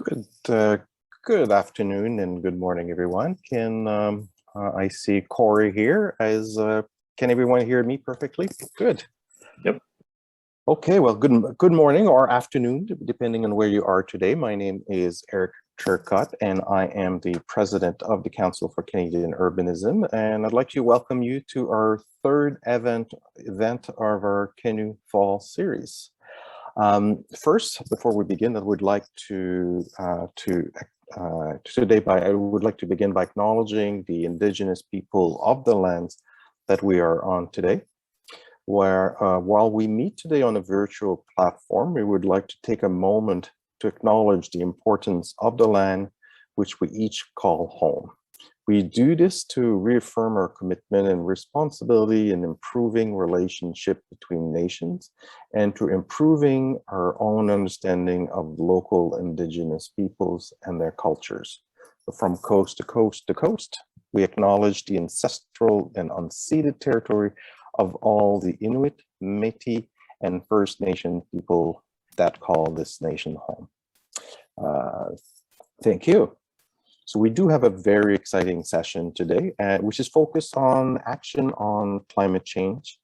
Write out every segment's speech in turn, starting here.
Good afternoon and good morning, everyone. I see Corey here. Can everyone hear me perfectly? Good. Yep. Okay, well, good morning or afternoon, depending on where you are today. My name is Eric Turcotte, and I am the president of the Council for Canadian Urbanism. And I'd like to welcome you to our third event of our CanU Fall series. First, before we begin, I would like to begin by acknowledging the Indigenous people of the lands that we are on today. While we meet today on a virtual platform, we would like to take a moment to acknowledge the importance of the land which we each call home. We do this to reaffirm our commitment and responsibility in improving relationship between nations and to improving our own understanding of local Indigenous peoples and their cultures. From coast to coast to coast, we acknowledge the ancestral and unceded territory of all the Inuit, Métis, and First Nation people that call this nation home. Thank you. So we do have a very exciting session today, which is focused on action on climate change,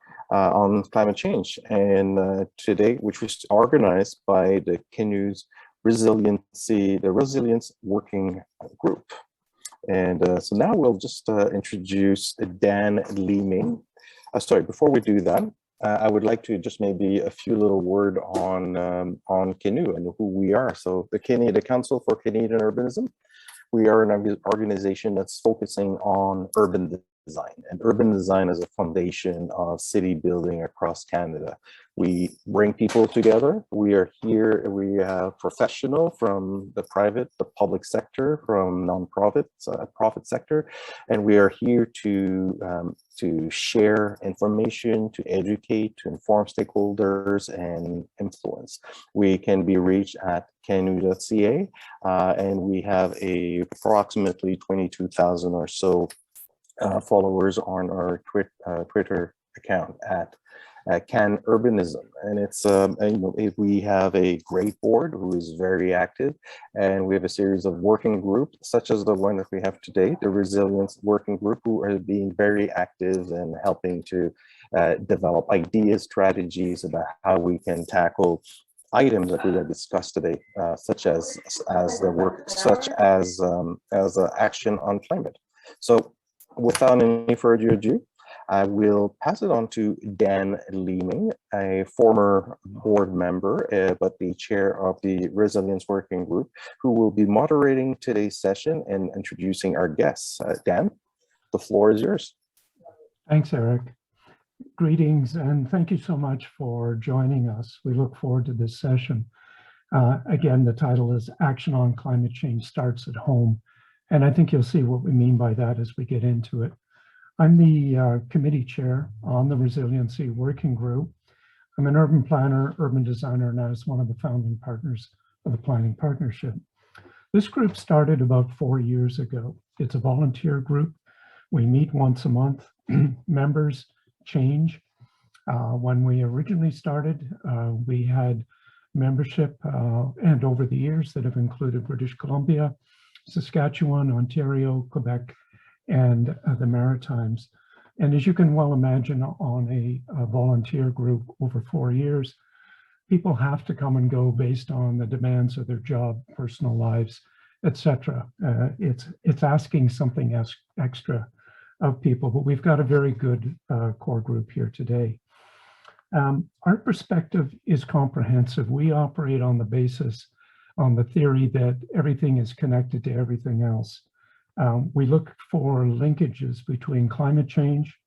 and today, which was organized by the CanU's Resilience Working Group. And so now we'll just introduce Dan Leeming. Sorry, before we do that, I would like to just maybe a few little word on CanU and who we are. So the Council for Canadian Urbanism. We are an organization that's focusing on urban design, and urban design is a foundation of city building across Canada. We bring people together. We are here, we have professionals from the private, the public sector, from nonprofits, profit sector, and we are here to share information, to educate, to inform stakeholders and influence. We can be reached at canu.ca, and we have approximately 22,000 or so followers on our Twitter account at Can Urbanism, and it's we have a great board who is very active, and we have a series of working groups such as the one that we have today, the Resilience Working Group, who are being very active and helping to develop ideas, strategies about how we can tackle items that we have discussed today, such as action on climate. So, without any further ado, I will pass it on to Dan Leeming, a former board member, but the chair of the Resilience Working Group, who will be moderating today's session and introducing our guests. Dan, the floor is yours. Thanks, Eric. Greetings, and thank you so much for joining us. We look forward to this session. Again, the title is Action on Climate Change Starts at Home. And I think you'll see what we mean by that as we get into it. I'm the committee chair on the Resiliency Working Group. I'm an urban planner, urban designer, and I was one of the founding partners of the Planning Partnership. This group started about 4 years ago. It's a volunteer group. We meet once a month. Members change. When we originally started, we had membership and over the years that have included British Columbia, Saskatchewan, Ontario, Quebec, and the Maritimes. And as you can well imagine, on a volunteer group over 4 years, people have to come and go based on the demands of their job, personal lives, etc. It's asking something extra of people, but we've got a very good core group here today. Our perspective is comprehensive. We operate on the theory that everything is connected to everything else. We look for linkages between climate change,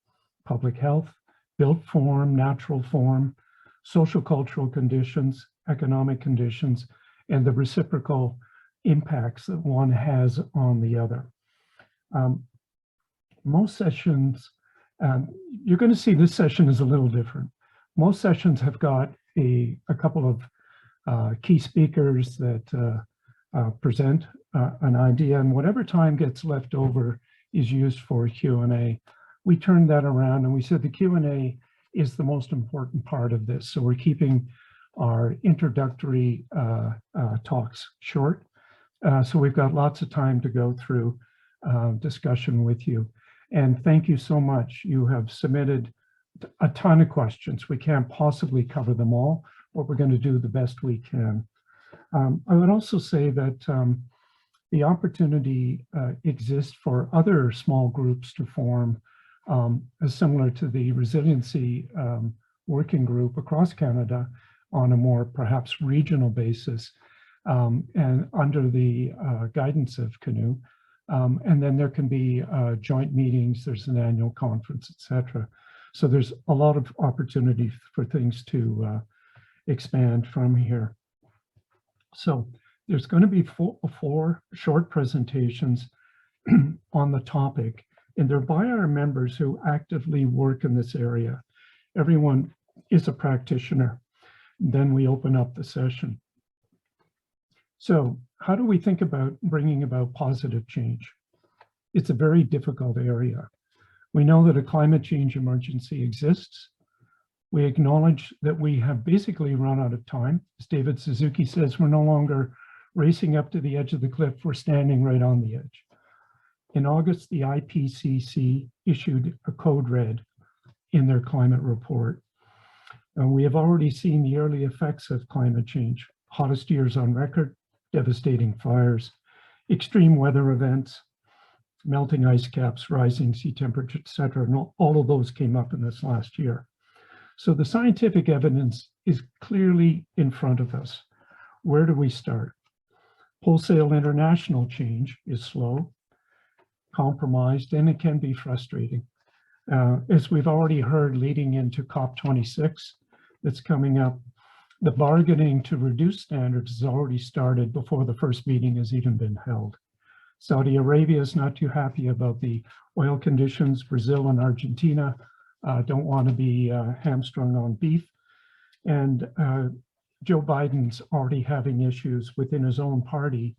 public health, built form, natural form, social cultural conditions, economic conditions, and the reciprocal impacts that one has on the other. Most sessions, you're going to see this session is a little different. Most sessions have got a couple of key speakers that present an idea, and whatever time gets left over is used for Q&A. We turned that around and we said the Q&A is the most important part of this. So we're keeping our introductory talks short So we've got lots of time to go through discussion with you. And thank you so much. You have submitted a ton of questions. We can't possibly cover them all, but we're going to do the best we can. I would also say that the opportunity exists for other small groups to form, similar to the resiliency working group across Canada on a more perhaps regional basis, and under the guidance of CanU. And then there can be joint meetings, there's an annual conference, etc. So there's a lot of opportunity for things to expand from here. So there's going to be four short presentations on the topic, and they're by our members who actively work in this area. Everyone is a practitioner. Then we open up the session. So how do we think about bringing about positive change? It's a very difficult area. We know that a climate change emergency exists. We acknowledge that we have basically run out of time. As David Suzuki says, we're no longer racing up to the edge of the cliff, we're standing right on the edge. In August, the IPCC issued a code red in their climate report. And we have already seen the early effects of climate change: hottest years on record, devastating fires, extreme weather events, melting ice caps, rising sea temperature, etc. And all of those came up in this last year. So the scientific evidence is clearly in front of us. Where do we start? Wholesale international change is slow, compromised, and it can be frustrating. As we've already heard leading into COP26 that's coming up, the bargaining to reduce standards has already started before the first meeting has even been held. Saudi Arabia is not too happy about the oil conditions. Brazil and Argentina don't want to be hamstrung on beef. And Joe Biden's already having issues within his own party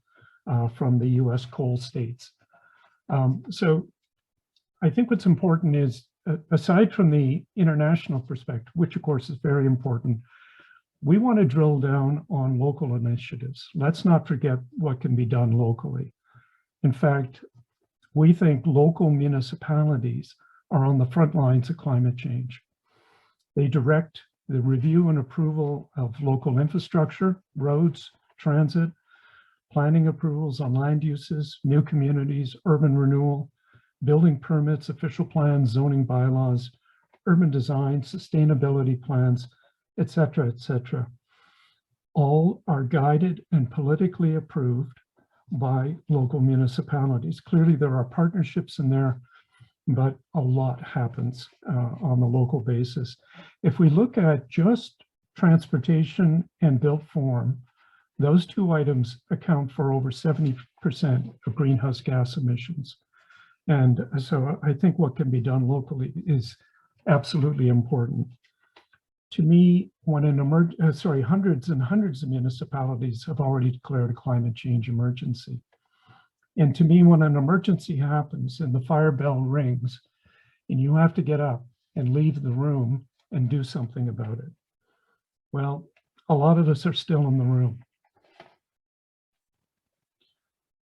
from the US coal states. So I think what's important is, aside from the international perspective, which of course is very important, we want to drill down on local initiatives. Let's not forget what can be done locally. In fact, we think local municipalities are on the front lines of climate change. They direct the review and approval of local infrastructure, roads, transit, planning approvals on land uses, new communities, urban renewal, building permits, official plans, zoning bylaws, urban design, sustainability plans, etc., etc. All are guided and politically approved by local municipalities. Clearly, there are partnerships in there, but a lot happens on the local basis. If we look at just transportation and built form, those two items account for over 70% of greenhouse gas emissions. And so I think what can be done locally is absolutely important. To me, when hundreds and hundreds of municipalities have already declared a climate change emergency. And to me, when an emergency happens and the fire bell rings and you have to get up and leave the room and do something about it, well, a lot of us are still in the room.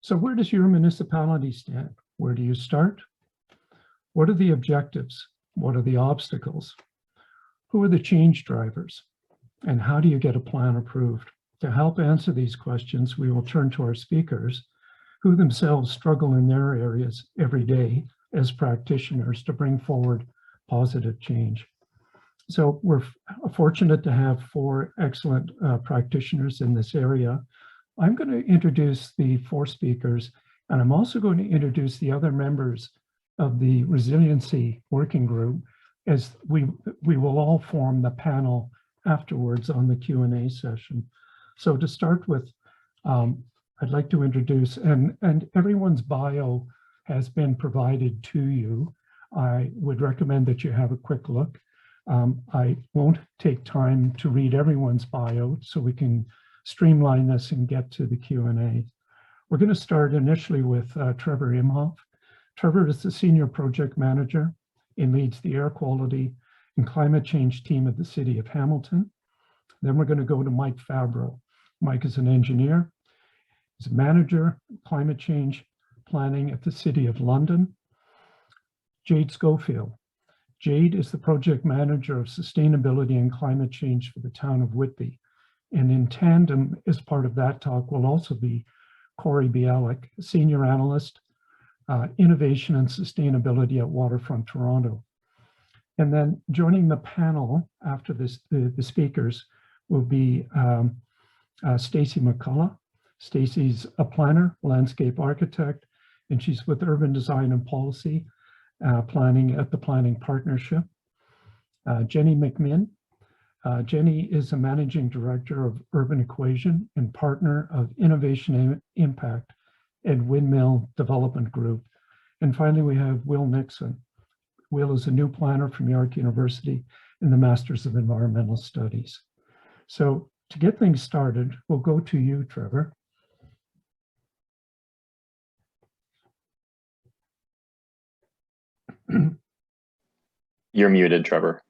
So where does your municipality stand? Where do you start? What are the objectives? What are the obstacles? Who are the change drivers? And how do you get a plan approved? To help answer these questions, we will turn to our speakers who themselves struggle in their areas every day as practitioners to bring forward positive change. So we're fortunate to have four excellent practitioners in this area. I'm going to introduce the four speakers, and I'm also going to introduce the other members of the resiliency working group, as we will all form the panel afterwards on the Q&A session. So to start with, I'd like to introduce, and everyone's bio has been provided to you. I would recommend that you have a quick look. I won't take time to read everyone's bio so we can streamline this and get to the Q&A. We're going to start initially with Trevor Imhoff. Trevor is the Senior Project Manager and leads the air quality and climate change team at the City of Hamilton. Then we're going to go to Mike Fabro. Mike is an engineer. is Manager, Climate Change Planning at the City of London. Jade Schofield. Jade is the Project Manager of Sustainability and Climate Change for the town of Whitby. And in tandem, as part of that talk, will also be Corey Bialik, Senior Analyst, Innovation and Sustainability at Waterfront Toronto. And then joining the panel after this, the speakers will be Stacey McCullough. Stacey's a planner, landscape architect, and she's with Urban Design and Policy Planning at the Planning Partnership. Jenny McMinn. Jenny is a Managing Director of Urban Equation and partner of Innovation and Impact and Windmill Development Group. And finally, we have Will Nixon. Will is a new planner from York University in the Masters of Environmental Studies. So to get things started, we'll go to you, Trevor. You're muted, Trevor.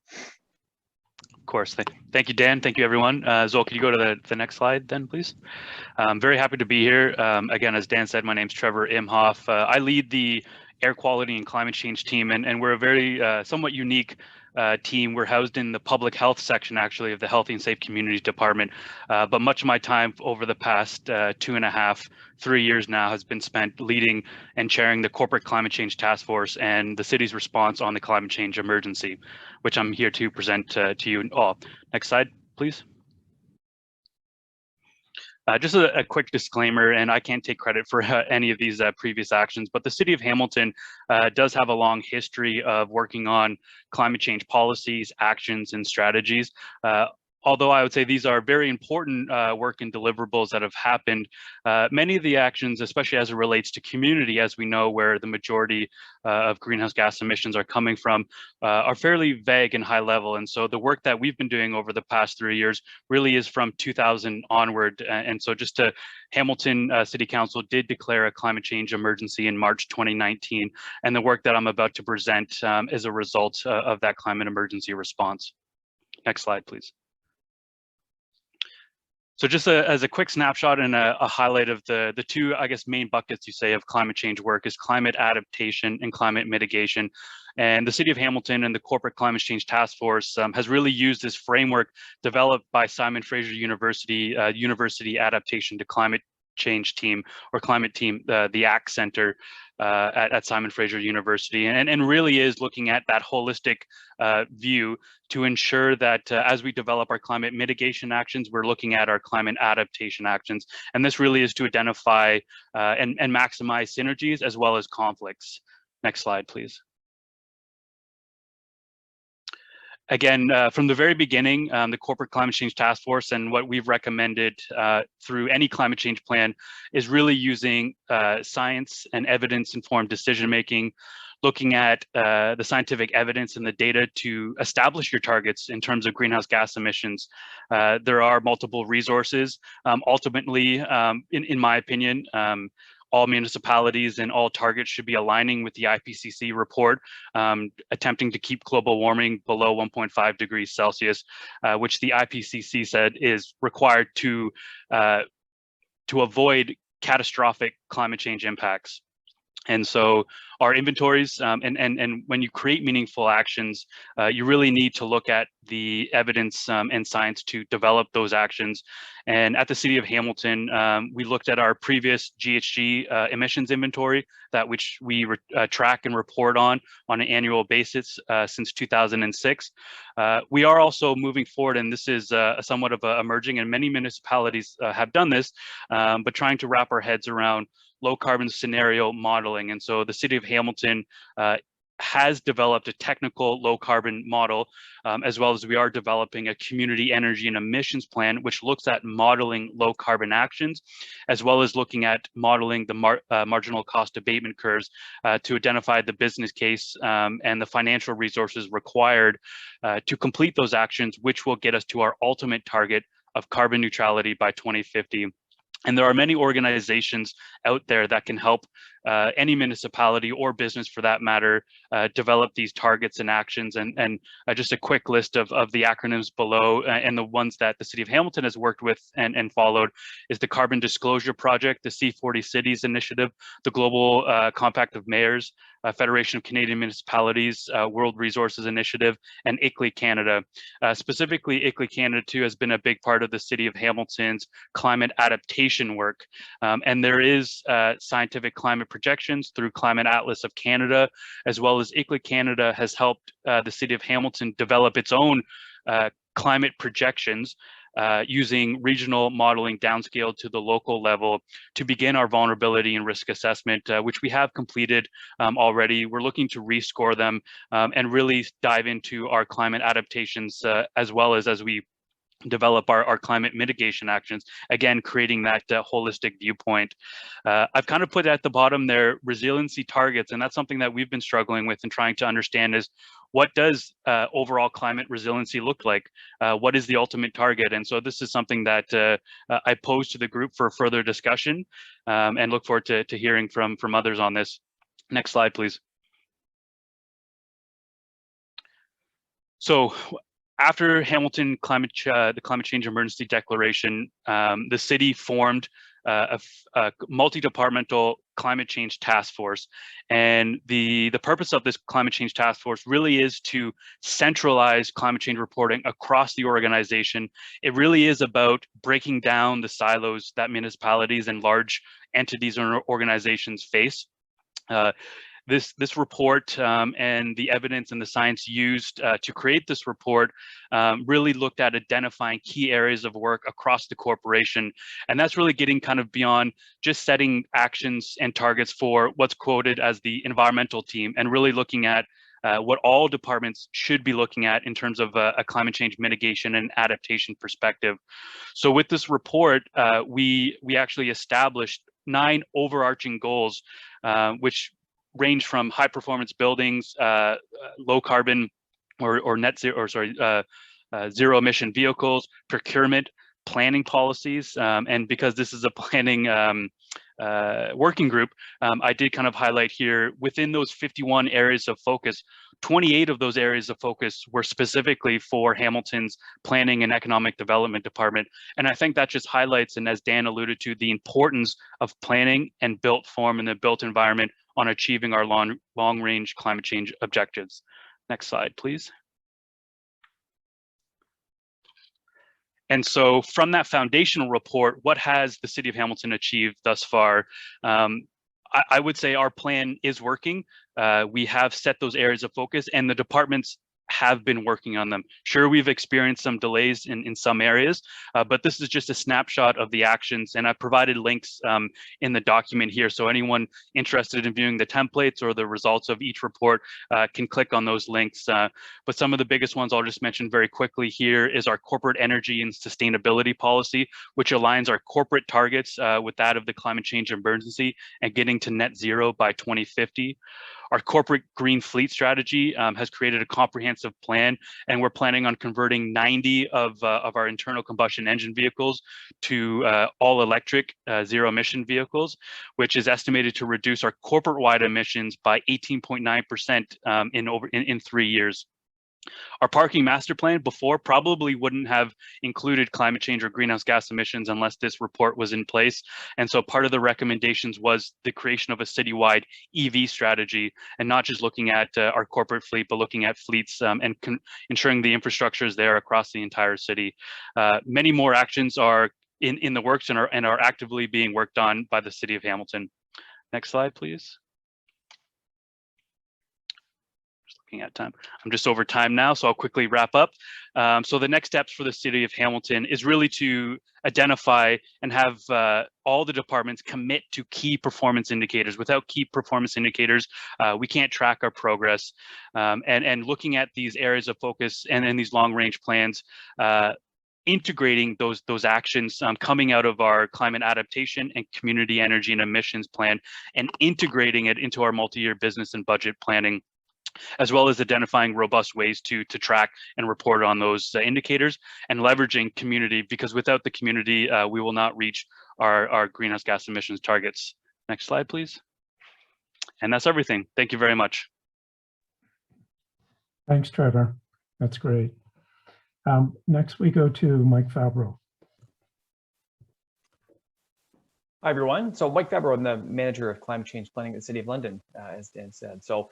Of course. Thank you, Dan. Thank you, everyone. Zoe, could you go to the next slide then, please? I'm very happy to be here. Again, as Dan said, my name's Trevor Imhoff. I lead the air quality and climate change team, and we're a very somewhat unique team. We're housed in the public health section, actually, of the Healthy and Safe Communities Department. But much of my time over the past 2.5, 3 years now has been spent leading and chairing the Corporate Climate Change Task Force and the city's response on the climate change emergency, which I'm here to present to you all. Next slide, please. Just a quick disclaimer, and I can't take credit for any of these previous actions, but the City of Hamilton does have a long history of working on climate change policies, actions, and strategies. Although I would say these are very important work and deliverables that have happened, many of the actions, especially as it relates to community, as we know where the majority of greenhouse gas emissions are coming from, are fairly vague and high level. And so the work that we've been doing over the past 3 years really is from 2000 onward. And so just to Hamilton City Council did declare a climate change emergency in March 2019. And the work that I'm about to present is a result of that climate emergency response. Next slide, please. So just as a quick snapshot and a highlight of the two, I guess, main buckets you say of climate change work is climate adaptation and climate mitigation. And the City of Hamilton and the Corporate Climate Change Task Force has really used this framework developed by Simon Fraser University, University Adaptation to Climate Change Team, or Climate Team, the ACT Center at Simon Fraser University, and really is looking at that holistic view to ensure that as we develop our climate mitigation actions, we're looking at our climate adaptation actions. And this really is to identify and maximize synergies as well as conflicts. Next slide, please. Again, from the very beginning, the Corporate Climate Change Task Force and what we've recommended through any climate change plan is really using science and evidence-informed decision-making, looking at the scientific evidence and the data to establish your targets in terms of greenhouse gas emissions. There are multiple resources. Ultimately, in my opinion, all municipalities and all targets should be aligning with the IPCC report, attempting to keep global warming below 1.5 degrees Celsius, which the IPCC said is required to avoid catastrophic climate change impacts. And so our inventories, and when you create meaningful actions, you really need to look at the evidence and science to develop those actions. And at the City of Hamilton, we looked at our previous GHG emissions inventory, that which we track and report on an annual basis since 2006. We are also moving forward, and this is somewhat of emerging, and many municipalities have done this, but trying to wrap our heads around low carbon scenario modeling. And so the City of Hamilton has developed a technical low carbon model, as well as we are developing a community energy and emissions plan, which looks at modeling low carbon actions, as well as looking at modeling the marginal cost abatement curves to identify the business case and the financial resources required to complete those actions, which will get us to our ultimate target of carbon neutrality by 2050. And there are many organizations out there that can help any municipality or business for that matter develop these targets and actions. And just a quick list of the acronyms below, and the ones that the City of Hamilton has worked with and followed is the Carbon Disclosure Project, the C40 Cities Initiative, the Global Compact of Mayors, Federation of Canadian Municipalities, World Resources Initiative, and ICLEI Canada. Specifically, ICLEI Canada too has been a big part of the City of Hamilton's climate adaptation work. And there is scientific climate projections through Climate Atlas of Canada, as well as ICLEI Canada has helped the City of Hamilton develop its own climate projections using regional modeling downscaled to the local level to begin our vulnerability and risk assessment, which we have completed already. We're looking to rescore them and really dive into our climate adaptations as well as we develop our climate mitigation actions, again, creating that holistic viewpoint. I've kind of put at the bottom there resiliency targets, and that's something that we've been struggling with and trying to understand is what does overall climate resiliency look like? What is the ultimate target? And so this is something that I pose to the group for further discussion and look forward to hearing from others on this. Next slide, please. So after Hamilton the Climate Change Emergency Declaration, the city formed a multi-departmental climate change task force. And the purpose of this climate change task force really is to centralize climate change reporting across the organization. It really is about breaking down the silos that municipalities and large entities or organizations face. This report and the evidence and the science used to create this report really looked at identifying key areas of work across the corporation. And that's really getting kind of beyond just setting actions and targets for what's quoted as the environmental team, and really looking at what all departments should be looking at in terms of a climate change mitigation and adaptation perspective. So with this report, we actually established 9 overarching goals, which range from high performance buildings, low carbon or net zero, or sorry, zero emission vehicles, procurement, planning policies. And because this is a planning working group, I did kind of highlight here within those 51 areas of focus, 28 of those areas of focus were specifically for Hamilton's Planning and Economic Development Department. And I think that just highlights, and as Dan alluded to, the importance of planning and built form in the built environment on achieving our long-range climate change objectives. Next slide, please. And so from that foundational report, what has the City of Hamilton achieved thus far? I would say our plan is working. We have set those areas of focus, and the departments have been working on them. Sure, we've experienced some delays in some areas, but this is just a snapshot of the actions, and I provided links in the document here, so anyone interested in viewing the templates or the results of each report can click on those links. But some of the biggest ones I'll just mention very quickly here is our corporate energy and sustainability policy, which aligns our corporate targets with that of the climate change emergency and getting to net zero by 2050. Our corporate green fleet strategy has created a comprehensive plan, and we're planning on converting 90 of our internal combustion engine vehicles to all electric zero emission vehicles, which is estimated to reduce our corporate-wide emissions by 18.9% in 3 years. Our parking master plan before probably wouldn't have included climate change or greenhouse gas emissions unless this report was in place. And so part of the recommendations was the creation of a citywide EV strategy, and not just looking at our corporate fleet, but looking at fleets and ensuring the infrastructure is there across the entire city. Many more actions are in the works and are actively being worked on by the City of Hamilton. Next slide, please. At time. I'm just over time now, so I'll quickly wrap up. So the next steps for the City of Hamilton is really to identify and have all the departments commit to key performance indicators. Without key performance indicators, we can't track our progress. And looking at these areas of focus and these long-range plans, integrating those actions coming out of our climate adaptation and community energy and emissions plan, and integrating it into our multi-year business and budget planning, as well as identifying robust ways to track and report on those indicators, and leveraging community, because without the community, we will not reach our greenhouse gas emissions targets. Next slide, please. And that's everything. Thank you very much. Thanks, Trevor. That's great. Next, we go to Mike Fabro. Hi, everyone. So Mike Fabro, I'm the manager of climate change planning at the City of London, as Dan said. So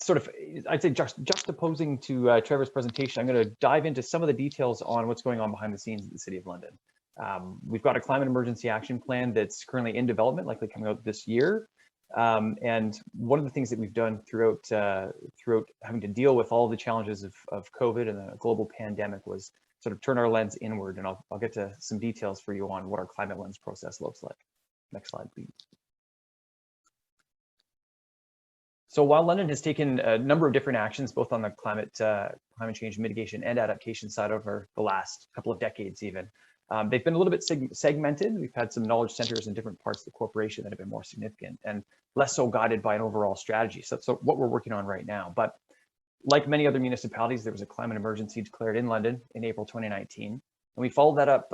sort of, I'd say juxtaposing to Trevor's presentation, I'm going to dive into some of the details on what's going on behind the scenes at the City of London. We've got a climate emergency action plan that's currently in development, likely coming out this year. And one of the things that we've done throughout having to deal with all the challenges of COVID and the global pandemic was sort of turn our lens inward. And I'll get to some details for you on what our climate lens process looks like. Next slide, please. So while London has taken a number of different actions, both on the climate change mitigation and adaptation side over the last couple of decades even, they've been a little bit segmented. We've had some knowledge centers in different parts of the corporation that have been more significant and less so guided by an overall strategy. So that's what we're working on right now. But like many other municipalities, there was a climate emergency declared in London in April 2019. And we followed that up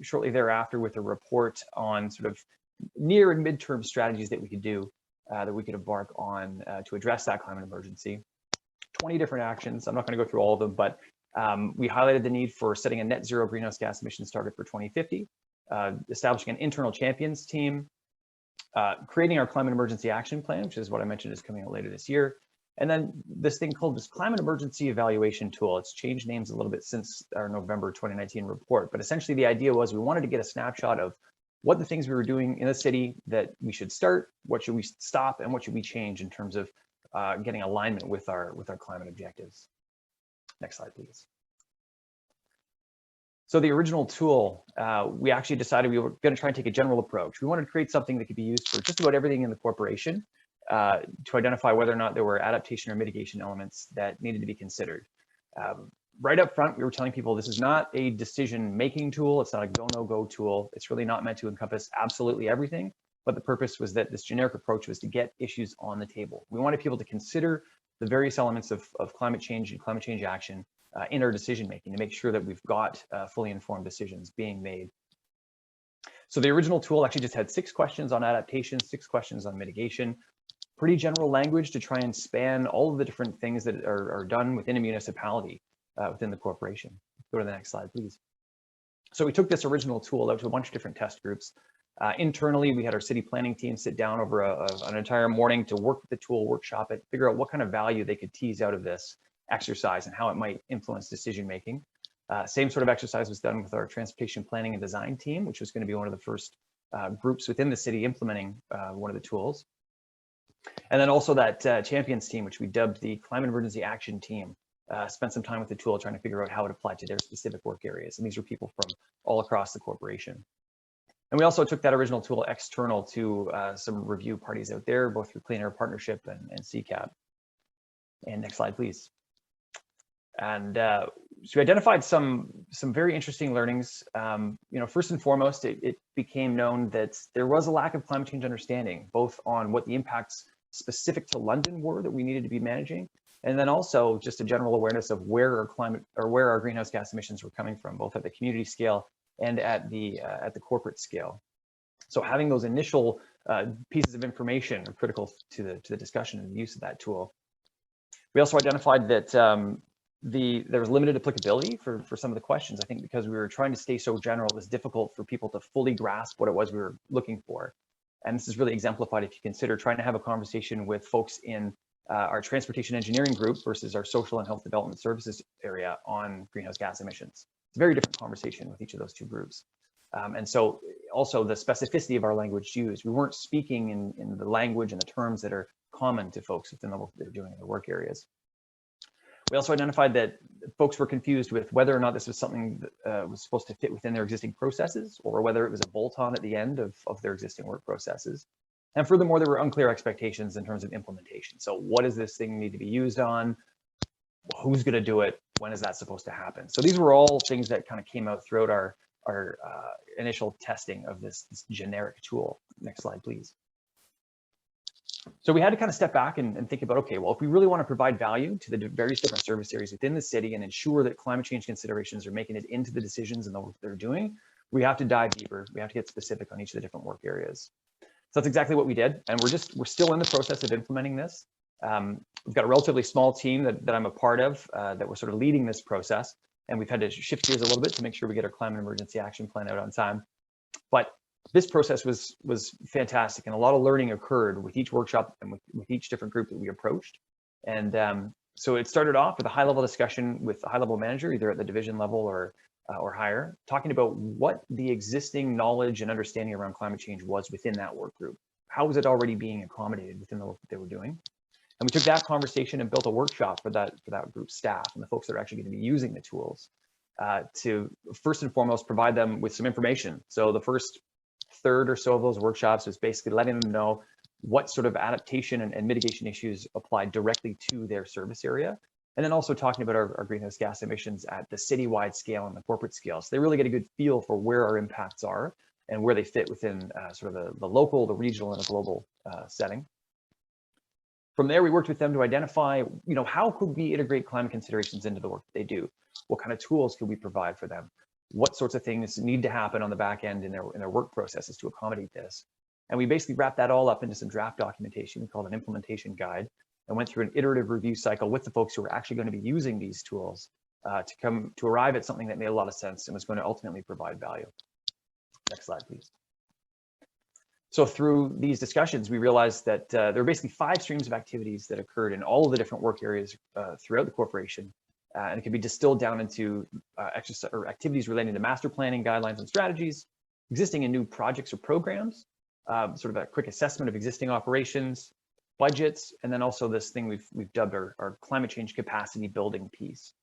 shortly thereafter with a report on sort of near and midterm strategies that we could do, that we could embark on to address that climate emergency. 20 different actions. I'm not going to go through all of them, but we highlighted the need for setting a net zero greenhouse gas emissions target for 2050, establishing an internal champions team, creating our climate emergency action plan, which is what I mentioned is coming out later this year. And then this thing called this climate emergency evaluation tool. It's changed names a little bit since our November 2019 report, but essentially the idea was we wanted to get a snapshot of what the things we were doing in the city that we should start, what should we stop, and what should we change in terms of getting alignment with our climate objectives. Next slide, please. So the original tool, we actually decided we were going to try and take a general approach. We wanted to create something that could be used for just about everything in the corporation to identify whether or not there were adaptation or mitigation elements that needed to be considered. Right up front, we were telling people this is not a decision-making tool. It's not a go, no-go tool. It's really not meant to encompass absolutely everything. But the purpose was that this generic approach was to get issues on the table. We wanted people to consider the various elements of climate change and climate change action in our decision-making to make sure that we've got fully informed decisions being made. So the original tool actually just had 6 questions on adaptation, 6 questions on mitigation, pretty general language to try and span all of the different things that are done within a municipality, within the corporation. Go to the next slide, please. So we took this original tool out to a bunch of different test groups. Internally, we had our city planning team sit down over an entire morning to work with the tool, workshop it, figure out what kind of value they could tease out of this exercise and how it might influence decision making. Same sort of exercise was done with our transportation planning and design team, which was going to be one of the first groups within the city implementing one of the tools. And then also that champions team, which we dubbed the Climate Emergency Action Team, spent some time with the tool trying to figure out how it applied to their specific work areas. And these were people from all across the corporation. And we also took that original tool external to some review parties out there, both through Clean Air Partnership and CCAP. And next slide, please. And so we identified some very interesting learnings. First and foremost, it became known that there was a lack of climate change understanding, both on what the impacts specific to London were that we needed to be managing, and then also just a general awareness of where our greenhouse gas emissions were coming from, both at the community scale and at the corporate scale. So having those initial pieces of information are critical to the discussion and the use of that tool. We also identified that there was limited applicability for some of the questions. I think because we were trying to stay so general, it was difficult for people to fully grasp what it was we were looking for. And this is really exemplified if you consider trying to have a conversation with folks in our transportation engineering group versus our social and health development services area on greenhouse gas emissions. It's a very different conversation with each of those two groups. And so also the specificity of our language used, we weren't speaking in the language and the terms that are common to folks within the work they're doing in their work areas. We also identified that folks were confused with whether or not this was something that was supposed to fit within their existing processes or whether it was a bolt-on at the end of their existing work processes. And furthermore, there were unclear expectations in terms of implementation. So what does this thing need to be used on? Who's going to do it? When is that supposed to happen? So these were all things that kind of came out throughout our initial testing of this generic tool. Next slide, please. So we had to kind of step back and think about, okay, well, if we really want to provide value to the various different service areas within the city and ensure that climate change considerations are making it into the decisions and the work they're doing, we have to dive deeper. We have to get specific on each of the different work areas. that's exactly what we did. And we're still in the process of implementing this. We've got a relatively small team that I'm a part of that we're sort of leading this process. And we've had to shift gears a little bit to make sure we get our climate emergency action plan out on time. But this process was fantastic, and a lot of learning occurred with each workshop and with each different group that we approached. And so it started off with a high-level discussion with a high-level manager, either at the division level or higher, talking about what the existing knowledge and understanding around climate change was within that work group. How was it already being accommodated within the work that they were doing? And we took that conversation and built a workshop for that group staff and the folks that are actually going to be using the tools to first and foremost provide them with some information. So the first third or so of those workshops was basically letting them know what sort of adaptation and mitigation issues apply directly to their service area. And then also talking about our greenhouse gas emissions at the citywide scale and the corporate scale. So they really get a good feel for where our impacts are and where they fit within sort of the local, the regional, and the global setting. From there, we worked with them to identify, how could we integrate climate considerations into the work that they do? What kind of tools could we provide for them? What sorts of things need to happen on the back end in their work processes to accommodate this? And we basically wrapped that all up into some draft documentation. We called an implementation guide, and went through an iterative review cycle with the folks who are actually going to be using these tools to arrive at something that made a lot of sense and was going to ultimately provide value. Next slide, please. So through these discussions, we realized that there were basically 5 streams of activities that occurred in all of the different work areas throughout the corporation. And it can be distilled down into exercise or activities relating to master planning, guidelines, and strategies, existing and new projects or programs, sort of a quick assessment of existing operations, budgets, and then also this thing we've dubbed our climate change capacity building piece.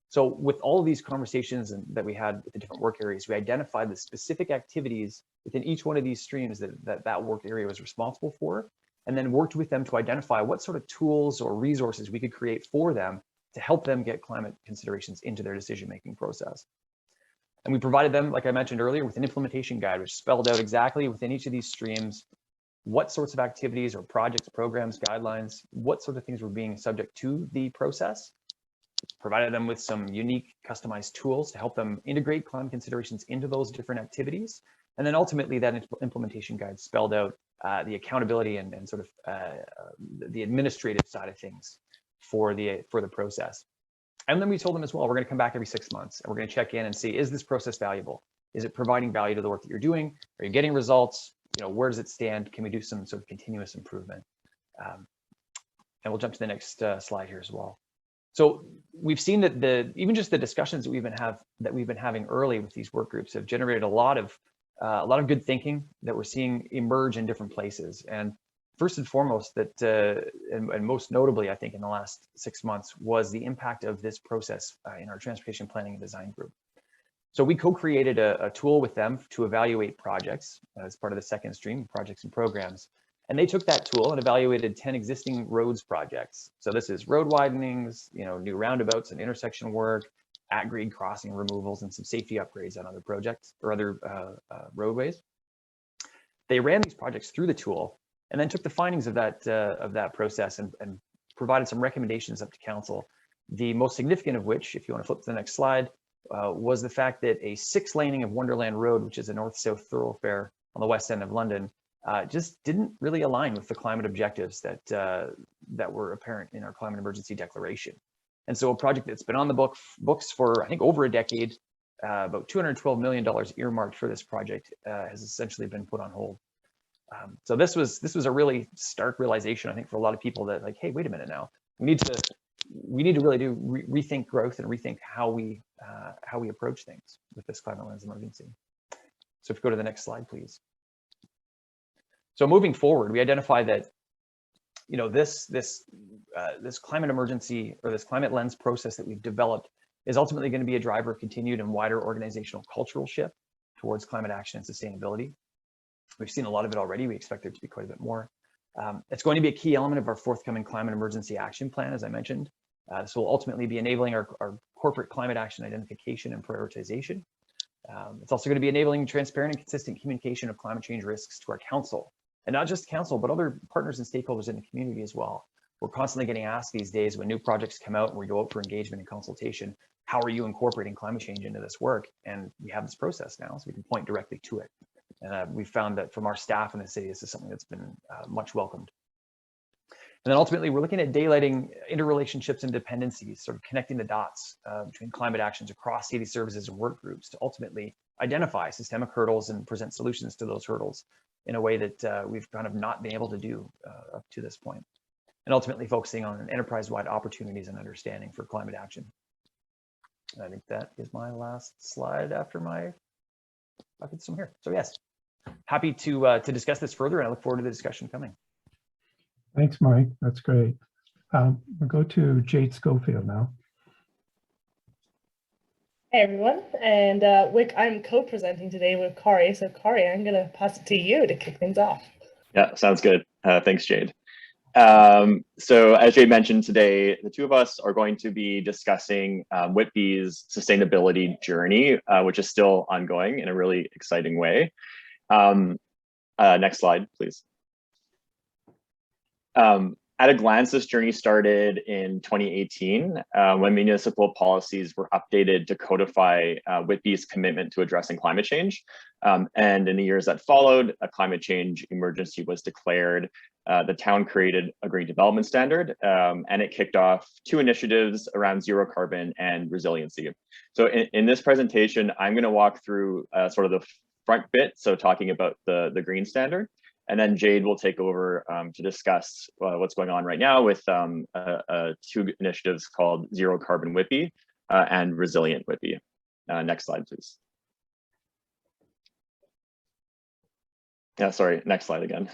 So with all of these conversations that we had with the different work areas, we identified the specific activities within each one of these streams that work area was responsible for, and then worked with them to identify what sort of tools or resources we could create for them to help them get climate considerations into their decision-making process. And we provided them, like I mentioned earlier, with an implementation guide, which spelled out exactly within each of these streams what sorts of activities or projects, programs, guidelines, what sort of things were being subject to the process. Provided them with some unique customized tools to help them integrate climate considerations into those different activities. And then ultimately that implementation guide spelled out the accountability and sort of the administrative side of things for the process. And then we told them as well, we're going to come back every 6 months and we're going to check in and see, is this process valuable? Is it providing value to the work that you're doing? Are you getting results? Where does it stand? Can we do some sort of continuous improvement? And we'll jump to the next slide here as well. So we've seen that even just the discussions that we've been having early with these work groups have generated a lot of good thinking that we're seeing emerge in different places. And first and foremost, and most notably, I think in the last 6 months, was the impact of this process in our transportation planning and design group. So we co-created a tool with them to evaluate projects as part of the second stream, projects and programs. And they took that tool and evaluated 10 existing roads projects. So this is road widenings, new roundabouts and intersection work, at-grade crossing removals, and some safety upgrades on other projects or other roadways. They ran these projects through the tool and then took the findings of that process and provided some recommendations up to council. The most significant of which, if you want to flip to the next slide, was the fact that a 6-laning of Wonderland Road, which is a north-south thoroughfare on the west end of London, just didn't really align with the climate objectives that were apparent in our climate emergency declaration. And so a project that's been on the books for, I think, over a decade, about $212 million earmarked for this project has essentially been put on hold. So this was a really stark realization, I think, for a lot of people that, like, hey, wait a minute now, we need to really rethink growth and rethink how we approach things with this climate lens emergency. So if you go to the next slide, please. So moving forward, we identify that this climate emergency or this climate lens process that we've developed is ultimately going to be a driver of continued and wider organizational cultural shift towards climate action and sustainability. We've seen a lot of it already. We expect there to be quite a bit more. It's going to be a key element of our forthcoming climate emergency action plan, as I mentioned. This will ultimately be enabling our corporate climate action identification and prioritization. It's also going to be enabling transparent and consistent communication of climate change risks to our council, and not just council, but other partners and stakeholders in the community as well. We're constantly getting asked these days when new projects come out and we go out for engagement and consultation, how are you incorporating climate change into this work? And we have this process now, so we can point directly to it. And we found that from our staff in the city, this is something that's been much welcomed. And then ultimately, we're looking at daylighting interrelationships and dependencies, sort of connecting the dots between climate actions across city services and work groups to ultimately identify systemic hurdles and present solutions to those hurdles in a way that we've kind of not been able to do up to this point. And ultimately focusing on enterprise-wide opportunities and understanding for climate action. And I think that is my last slide after my buckets from here. So yes, happy to discuss this further, and I look forward to the discussion coming. Thanks, Mike. That's great. We'll go to Jade Schofield now. Hey everyone, and Wick, I'm co-presenting today with Corey. So Corey, I'm going to pass it to you to kick things off. Yeah, sounds good. Thanks, Jade. So as Jade mentioned today, the two of us are going to be discussing Whitby's sustainability journey, which is still ongoing in a really exciting way. Next slide, please. At a glance, this journey started in 2018 when municipal policies were updated to codify Whitby's commitment to addressing climate change. And in the years that followed, a climate change emergency was declared. The town created a green development standard, and it kicked off two initiatives around zero carbon and resiliency. So in this presentation, I'm going to walk through sort of the front bit, so talking about the green standard. And then Jade will take over to discuss what's going on right now with two initiatives called Zero Carbon Whitby and Resilient Whitby. Next slide, please. Yeah, sorry, next slide again.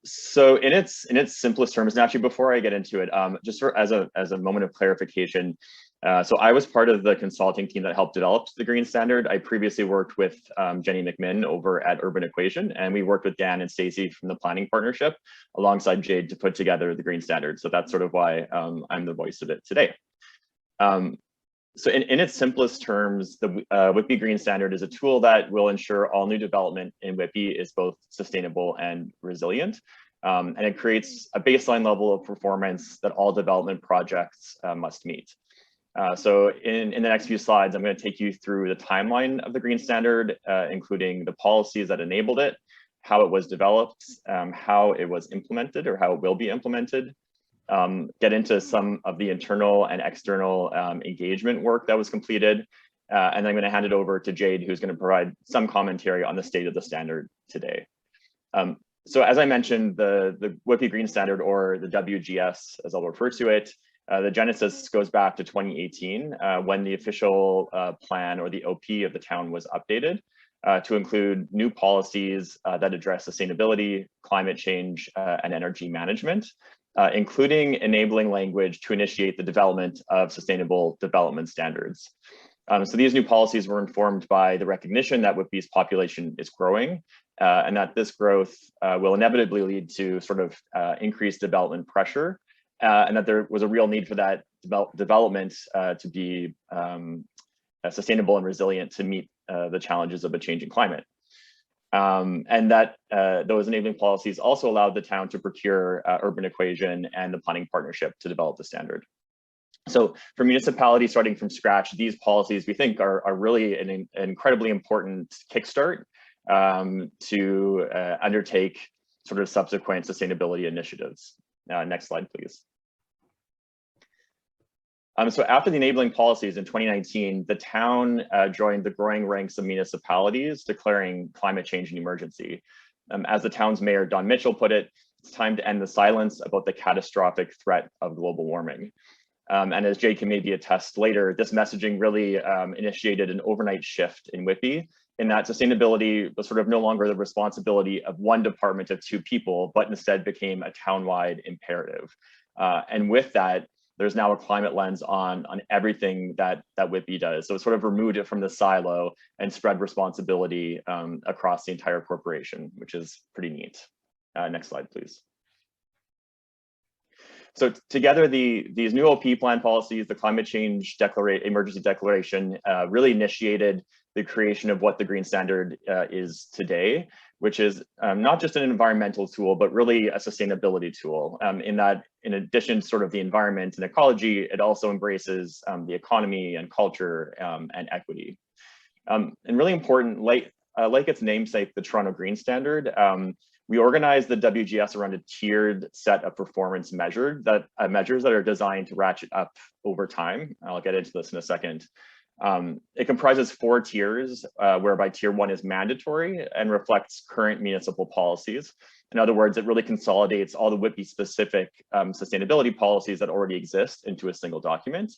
So in its simplest terms, and actually before I get into it, just as a moment of clarification, so I was part of the consulting team that helped develop the green standard. I previously worked with Jenny McMinn over at Urban Equation, and we worked with Dan and Stacy from the planning partnership alongside Jade to put together the green standard. So that's sort of why I'm the voice of it today. So in its simplest terms, the Whitby Green Standard is a tool that will ensure all new development in Whitby is both sustainable and resilient. And it creates a baseline level of performance that all development projects must meet. So in the next few slides, I'm going to take you through the timeline of the Green Standard, including the policies that enabled it, how it was developed, how it was implemented or how it will be implemented, get into some of the internal and external engagement work that was completed. And then I'm going to hand it over to Jade, who's going to provide some commentary on the state of the standard today. So as I mentioned, the Whitby Green Standard, or the WGS, as I'll refer to it, the genesis goes back to 2018 when the official plan, or the OP of the town, was updated to include new policies that address sustainability, climate change, and energy management, including enabling language to initiate the development of sustainable development standards. So these new policies were informed by the recognition that Whitby's population is growing, and that this growth will inevitably lead to sort of increased development pressure, and that there was a real need for that development to be sustainable and resilient to meet the challenges of a changing climate. And that those enabling policies also allowed the town to procure Urban Equation and the planning partnership to develop the standard. So for municipalities starting from scratch, these policies we think are really an incredibly important kickstart to undertake sort of subsequent sustainability initiatives. Next slide, please. So after the enabling policies in 2019, the town joined the growing ranks of municipalities declaring climate change an emergency. As the town's mayor, Don Mitchell, put it, it's time to end the silence about the catastrophic threat of global warming. And as Jay can maybe attest later, this messaging really initiated an overnight shift in Whitby, in that sustainability was sort of no longer the responsibility of one department of two people, but instead became a town-wide imperative. And with that, there's now a climate lens on everything that Whitby does. So it sort of removed it from the silo and spread responsibility across the entire corporation, which is pretty neat. Next slide, please. So together, these new OP plan policies, the climate change emergency declaration, really initiated the creation of what the Green Standard is today, which is not just an environmental tool, but really a sustainability tool, in that in addition to sort of the environment and ecology, it also embraces the economy and culture and equity. And really important, like its namesake, the Toronto Green Standard, we organize the WGS around a tiered set of performance measures that are designed to ratchet up over time. I'll get into this in a second. It comprises 4 tiers, whereby tier 1 is mandatory and reflects current municipal policies. In other words, it really consolidates all the WIPI specific sustainability policies that already exist into a single document.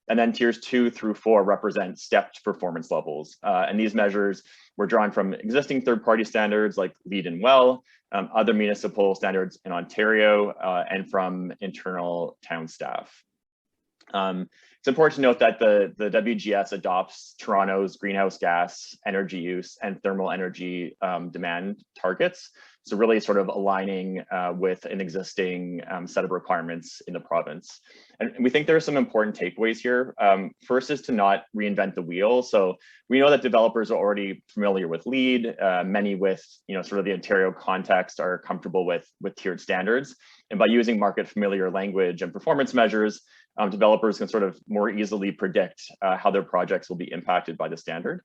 And then tiers 2 through 4 represent stepped performance levels. And these measures were drawn from existing third-party standards like LEED and WELL, other municipal standards in Ontario, and from internal town staff. It's important to note that the WGS adopts Toronto's greenhouse gas, energy use, and thermal energy demand targets. So really sort of aligning with an existing set of requirements in the province. And we think there are some important takeaways here. First is to not reinvent the wheel. So we know that developers are already familiar with LEED. Many with sort of the Ontario context are comfortable with tiered standards. And by using market familiar language and performance measures, developers can sort of more easily predict how their projects will be impacted by the standard.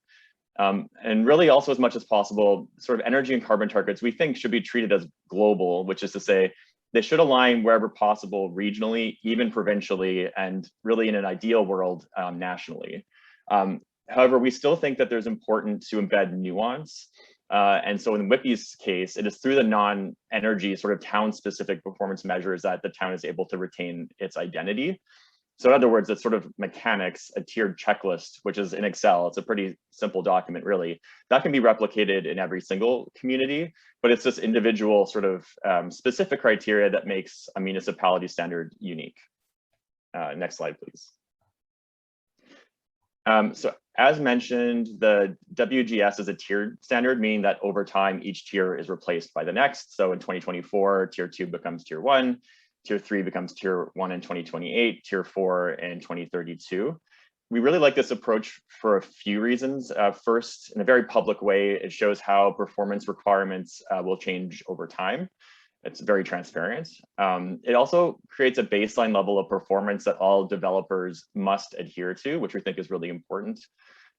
And really also, as much as possible, sort of energy and carbon targets we think should be treated as global, which is to say they should align wherever possible regionally, even provincially, and really in an ideal world, nationally. However, we still think that there's important to embed nuance. And so in WIPI's case, it is through the non-energy sort of town-specific performance measures that the town is able to retain its identity. So in other words, it's sort of mechanics, a tiered checklist, which is in Excel. It's a pretty simple document, really. That can be replicated in every single community, but it's this individual sort of specific criteria that makes a municipality standard unique. Next slide, please. So as mentioned, the WGS is a tiered standard, meaning that over time, each tier is replaced by the next. So in 2024, tier 2 becomes tier 1. Tier 3 becomes tier 1 in 2028, tier 4 in 2032. We really like this approach for a few reasons. First, in a very public way, it shows how performance requirements will change over time. It's very transparent. It also creates a baseline level of performance that all developers must adhere to, which we think is really important.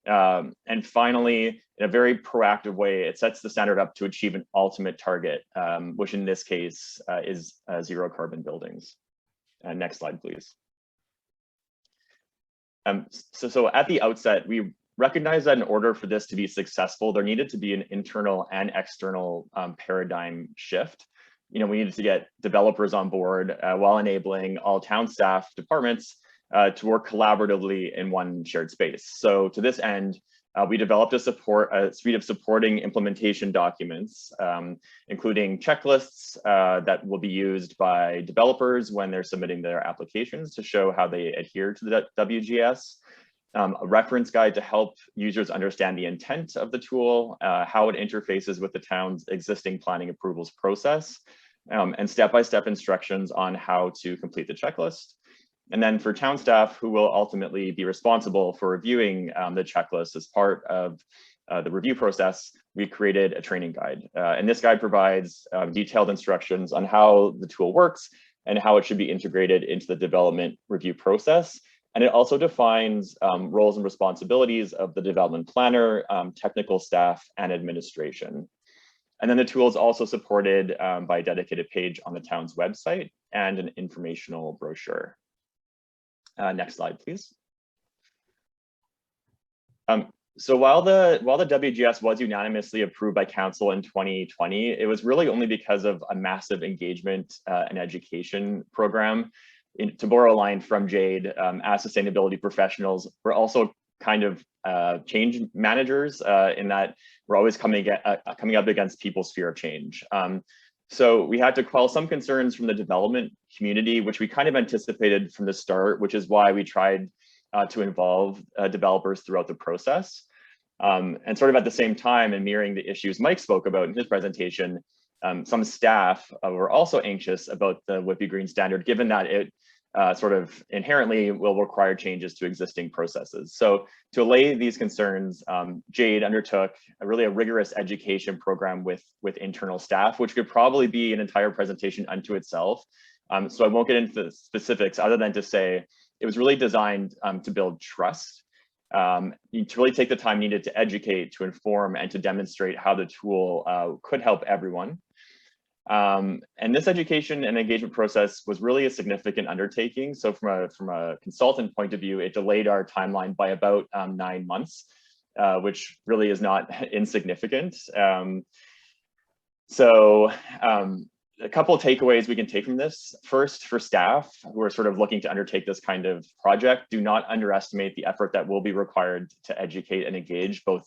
And finally, in a very proactive way, it sets the standard up to achieve an ultimate target, which in this case is zero carbon buildings. Next slide, please. So at the outset, we recognize that in order for this to be successful, there needed to be an internal and external paradigm shift. We needed to get developers on board while enabling all town staff departments to work collaboratively in one shared space. So to this end, we developed a suite of supporting implementation documents, including checklists that will be used by developers when they're submitting their applications to show how they adhere to the WGS, a reference guide to help users understand the intent of the tool, how it interfaces with the town's existing planning approvals process, and step-by-step instructions on how to complete the checklist. And then for town staff who will ultimately be responsible for reviewing the checklist as part of the review process, we created a training guide. And this guide provides detailed instructions on how the tool works and how it should be integrated into the development review process. And it also defines roles and responsibilities of the development planner, technical staff, and administration. And then the tool is also supported by a dedicated page on the town's website and an informational brochure. Next slide, please. So while the WGS was unanimously approved by council in 2020, it was really only because of a massive engagement and education program. To borrow a line from Jade, as sustainability professionals, we're also kind of change managers in that we're always coming up against people's fear of change. So we had to quell some concerns from the development community, which we kind of anticipated from the start, which is why we tried to involve developers throughout the process. And sort of at the same time, and mirroring the issues Mike spoke about in his presentation, some staff were also anxious about the WIPI Green Standard, given that it sort of inherently will require changes to existing processes. So to allay these concerns, Jade undertook a rigorous education program with internal staff, which could probably be an entire presentation unto itself. So I won't get into the specifics other than to say it was really designed to build trust. to really take the time needed to educate, to inform, and to demonstrate how the tool could help everyone. And this education and engagement process was really a significant undertaking. So from a consultant point of view, it delayed our timeline by about 9 months, which really is not insignificant. A couple of takeaways we can take from this. First, for staff who are sort of looking to undertake this kind of project, do not underestimate the effort that will be required to educate and engage both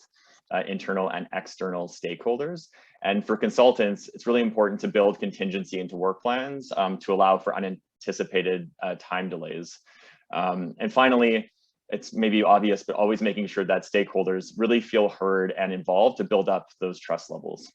internal and external stakeholders. And for consultants, it's really important to build contingency into work plans to allow for unanticipated time delays. And finally, it's maybe obvious, but always making sure that stakeholders really feel heard and involved to build up those trust levels.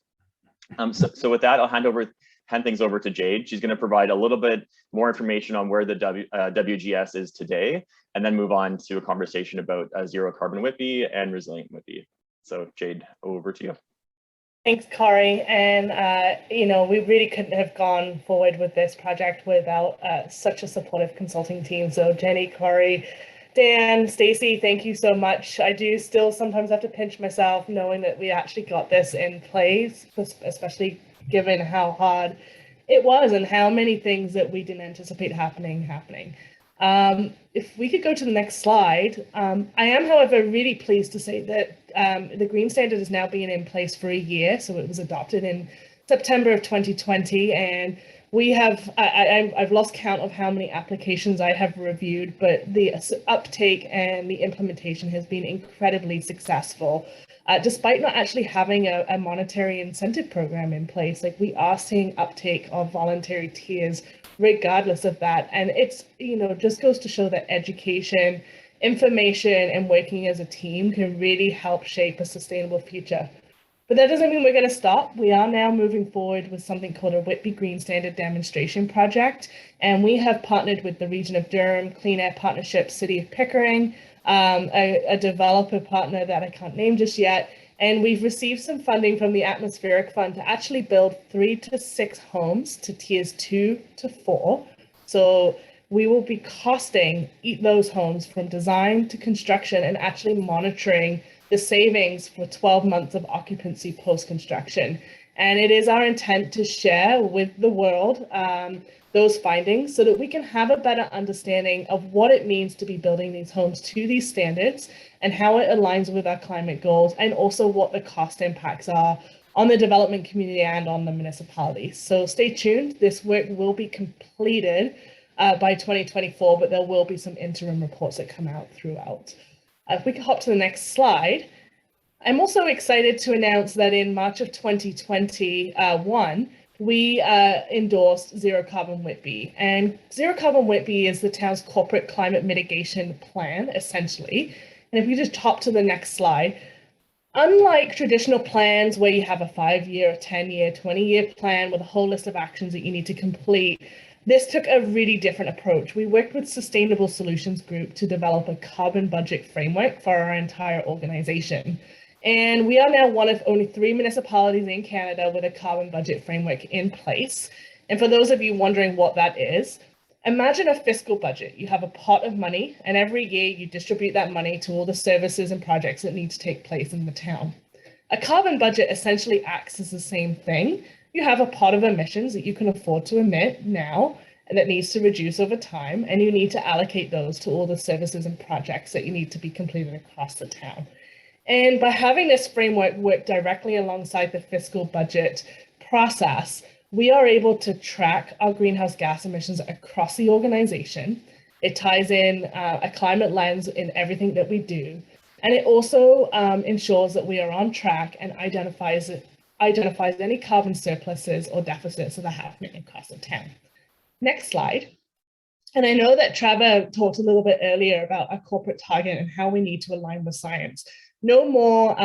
So with that, I'll hand things over to Jade. She's going to provide a little bit more information on where the WGS is today, and then move on to a conversation about zero carbon WIPI and resilient WIPI. So Jade, over to you. Thanks, Corey. And, you know, we really couldn't have gone forward with this project without such a supportive consulting team. So Jenny, Corey, Dan, Stacy, thank you so much. I do still sometimes have to pinch myself knowing that we actually got this in place, especially given how hard it was and how many things that we didn't anticipate happening. If we could go to the next slide, I am, however, really pleased to say that the Green Standard has now been in place for a year. So it was adopted in September of 2020, and we have, I've lost count of how many applications I have reviewed, but the uptake and the implementation has been incredibly successful. Despite not actually having a monetary incentive program in place, like we are seeing uptake of voluntary tiers regardless of that. And it's, you know, just goes to show that education, information, and working as a team can really help shape a sustainable future. But that doesn't mean we're going to stop. We are now moving forward with something called a WIPI Green Standard Demonstration Project. And we have partnered with the Region of Durham, Clean Air Partnership, City of Pickering, a developer partner that I can't name just yet. And we've received some funding from the Atmospheric Fund to actually build 3 to 6 homes to tiers 2 to 4. So we will be costing those homes from design to construction and actually monitoring the savings for 12 months of occupancy post-construction. And it is our intent to share with the world those findings so that we can have a better understanding of what it means to be building these homes to these standards and how it aligns with our climate goals, and also what the cost impacts are on the development community and on the municipality. So stay tuned. This work will be completed by 2024, but there will be some interim reports that come out throughout. If we could hop to the next slide. I'm also excited to announce that in March of 2021, we endorsed Zero Carbon WIPI. And Zero Carbon WIPI is the town's corporate climate mitigation plan, essentially. And if we just hop to the next slide, unlike traditional plans where you have a 5-year, 10-year, 20-year plan with a whole list of actions that you need to complete, this took a really different approach. We worked with Sustainable Solutions Group to develop a carbon budget framework for our entire organization. And we are now one of only 3 municipalities in Canada with a carbon budget framework in place. And for those of you wondering what that is, imagine a fiscal budget. You have a pot of money, and every year you distribute that money to all the services and projects that need to take place in the town. A carbon budget essentially acts as the same thing. You have a pot of emissions that you can afford to emit now and that needs to reduce over time, and you need to allocate those to all the services and projects that you need to be completed across the town. And by having this framework work directly alongside the fiscal budget process, we are able to track our greenhouse gas emissions across the organization. It ties in a climate lens in everything that we do. And it also ensures that we are on track and identifies any carbon surpluses or deficits that are happening across the town. Next slide. And I know that Trevor talked a little bit earlier about our corporate target and how we need to align with science. No more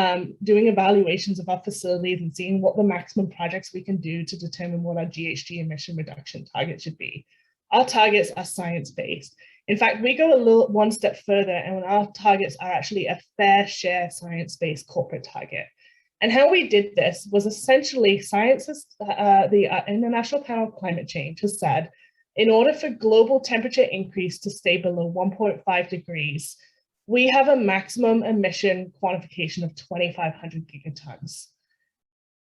doing evaluations of our facilities and seeing what the maximum projects we can do to determine what our GHG emission reduction target should be. Our targets are science-based. In fact, we go one step further, and our targets are actually a fair share science-based corporate target. And how we did this was essentially the International Panel of Climate Change has said, in order for global temperature increase to stay below 1.5 degrees, we have a maximum emission quantification of 2,500 gigatons.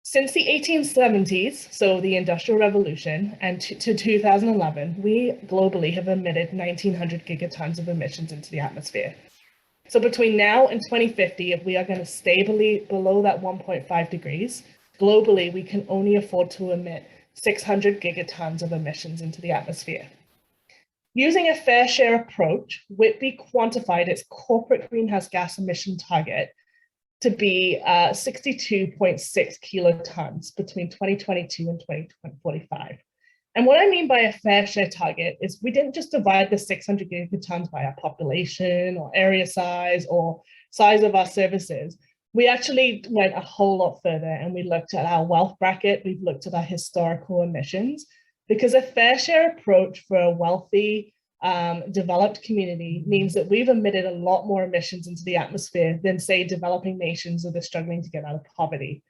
Since the 1870s, so the Industrial Revolution, and to 2011, we globally have emitted 1,900 gigatons of emissions into the atmosphere. So between now and 2050, if we are going to stay below that 1.5 degrees, globally, we can only afford to emit 600 gigatons of emissions into the atmosphere. Using a fair share approach, Whitby quantified its corporate greenhouse gas emission target to be 62.6 kilotons between 2022 and 2045. And what I mean by a fair share target is we didn't just divide the 600 gigatons by our population or area size or size of our services. We actually went a whole lot further and we looked at our wealth bracket, we've looked at our historical emissions, because a fair share approach for a wealthy, developed community means that we've emitted a lot more emissions into the atmosphere than, say, developing nations that are struggling to get out of poverty.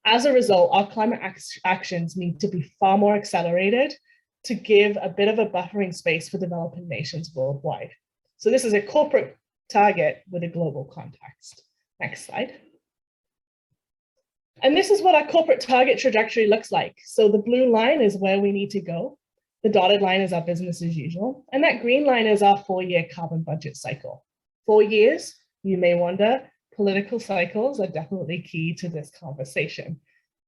As a result, our climate actions need to be far more accelerated to give a bit of a buffering space for developing nations worldwide. So this is a corporate target with a global context. Next slide. And this is what our corporate target trajectory looks like. So the blue line is where we need to go. The dotted line is our business as usual. And that green line is our 4-year carbon budget cycle. 4 years, you may wonder, political cycles are definitely key to this conversation.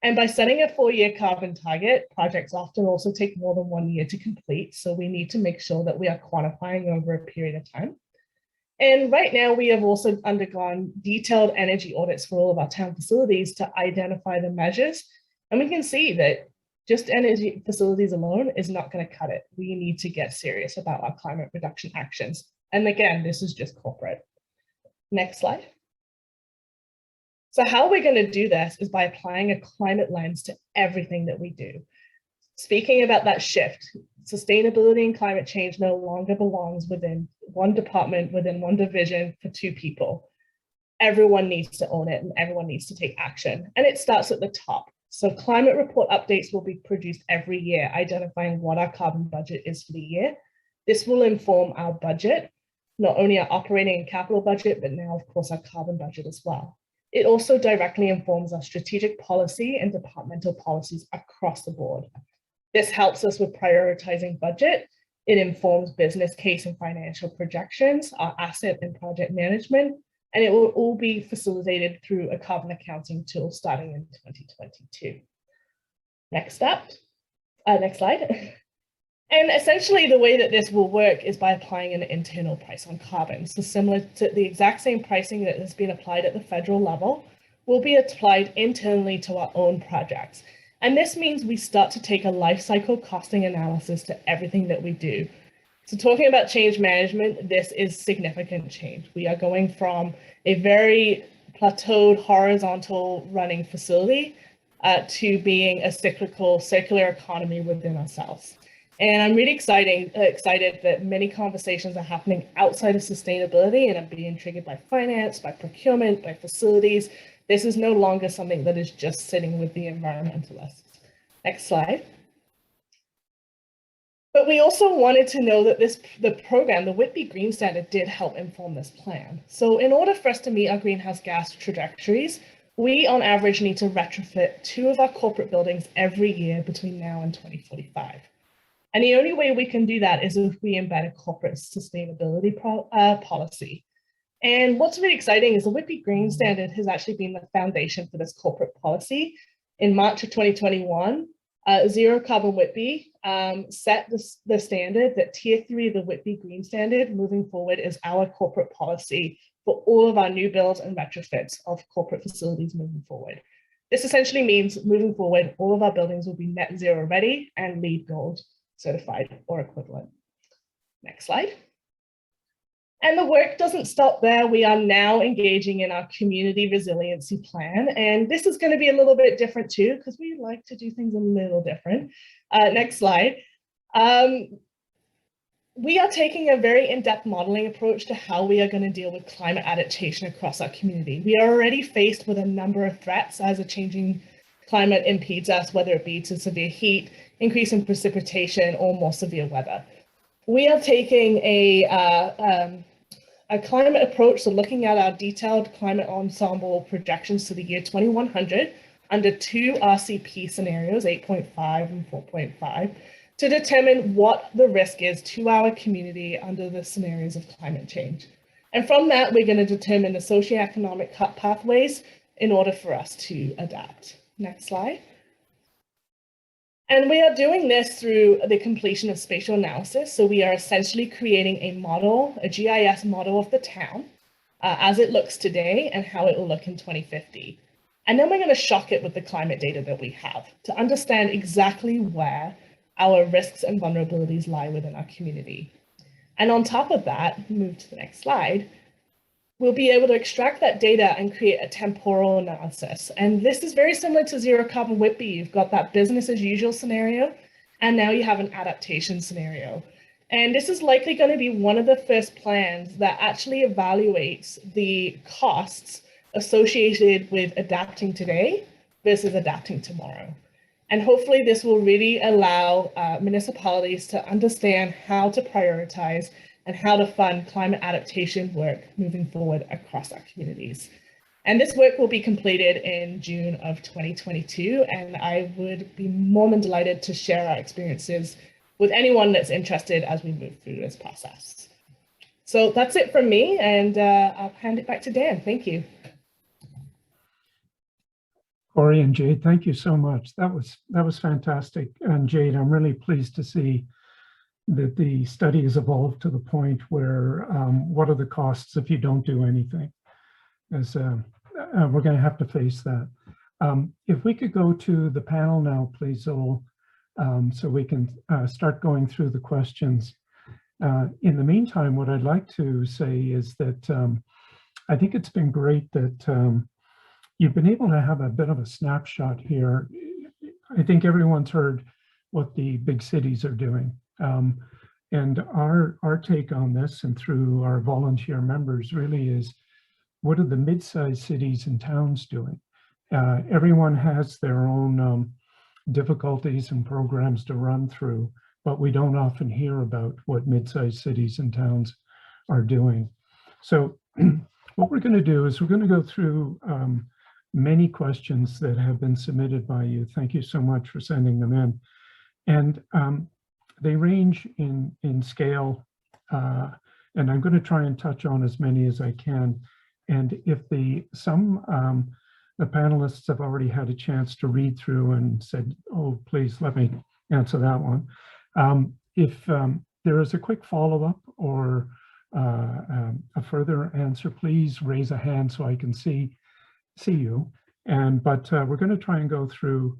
And by setting a 4-year carbon target, projects often also take more than 1 year to complete. So we need to make sure that we are quantifying over a period of time. And right now we have also undergone detailed energy audits for all of our town facilities to identify the measures. And we can see that just energy facilities alone is not going to cut it. We need to get serious about our climate reduction actions. And again, this is just corporate. Next slide. So how we're going to do this is by applying a climate lens to everything that we do. Speaking about that shift, sustainability and climate change no longer belongs within one department, within one division for 2 people. Everyone needs to own it and everyone needs to take action. And it starts at the top. So climate report updates will be produced every year, identifying what our carbon budget is for the year. This will inform our budget, not only our operating and capital budget, but now, of course, our carbon budget as well. It also directly informs our strategic policy and departmental policies across the board. This helps us with prioritizing budget. It informs business case and financial projections, our asset and project management, and it will all be facilitated through a carbon accounting tool starting in 2022. Next slide. And essentially the way that this will work is by applying an internal price on carbon. So similar to the exact same pricing that has been applied at the federal level will be applied internally to our own projects. And this means we start to take a life cycle costing analysis to everything that we do. So talking about change management, this is significant change. We are going from a very plateaued horizontal running facility to being a cyclical circular economy within ourselves. And I'm really excited that many conversations are happening outside of sustainability and are being triggered by finance, by procurement, by facilities. This is no longer something that is just sitting with the environmentalists. Next slide. But we also wanted to know that the program, the Whitby Green Standard, did help inform this plan. So in order for us to meet our greenhouse gas trajectories, we on average need to retrofit 2 of our corporate buildings every year between now and 2045. And the only way we can do that is if we embed a corporate sustainability policy. And what's really exciting is the Whitby Green Standard has actually been the foundation for this corporate policy. In March of 2021, Zero Carbon Whitby set the standard that Tier 3 of the Whitby Green Standard moving forward is our corporate policy for all of our new builds and retrofits of corporate facilities moving forward. This essentially means moving forward, all of our buildings will be net zero ready and LEED Gold certified or equivalent. Next slide. And the work doesn't stop there. We are now engaging in our community resiliency plan. And this is going to be a little bit different too, because we like to do things a little different. Next slide. We are taking a very in-depth modeling approach to how we are going to deal with climate adaptation across our community. We are already faced with a number of threats as a changing climate impedes us, whether it be to severe heat, increase in precipitation, or more severe weather. We are taking a a climate approach, so looking at our detailed climate ensemble projections to the year 2100 under two RCP scenarios, 8.5 and 4.5, to determine what the risk is to our community under the scenarios of climate change. And from that, we're going to determine the socioeconomic pathways in order for us to adapt. Next slide. And we are doing this through the completion of spatial analysis. So we are essentially creating a model, a GIS model of the town as it looks today and how it will look in 2050. And then we're going to shock it with the climate data that we have to understand exactly where our risks and vulnerabilities lie within our community. And on top of that, move to the next slide, we'll be able to extract that data and create a temporal analysis. And this is very similar to zero carbon Whitby. You've got that business as usual scenario, and now you have an adaptation scenario. And this is likely going to be one of the first plans that actually evaluates the costs associated with adapting today versus adapting tomorrow. And hopefully this will really allow municipalities to understand how to prioritize and how to fund climate adaptation work moving forward across our communities. And this work will be completed in June of 2022, and I would be more than delighted to share our experiences with anyone that's interested as we move through this process. So that's it from me, and I'll hand it back to Dan. Thank you. Corey and Jade, thank you so much. That was fantastic. And Jade, I'm really pleased to see that the study has evolved to the point where what are the costs if you don't do anything? As we're going to have to face that. If we could go to the panel now, please, Zoe, so we can start going through the questions. In the meantime, what I'd like to say is that I think it's been great that you've been able to have a bit of a snapshot here. I think everyone's heard what the big cities are doing. And our take on this, and through our volunteer members, really is what are the mid-sized cities and towns doing? Everyone has their own difficulties and programs to run through, but we don't often hear about what mid-sized cities and towns are doing. So what we're going to do is we're going to go through many questions that have been submitted by you. Thank you so much for sending them in. And they range in scale, and I'm going to try and touch on as many as I can. And if the panelists have already had a chance to read through and said, oh, please let me answer that one. If there is a quick follow-up or a further answer, please raise a hand so I can see you. But we're going to try and go through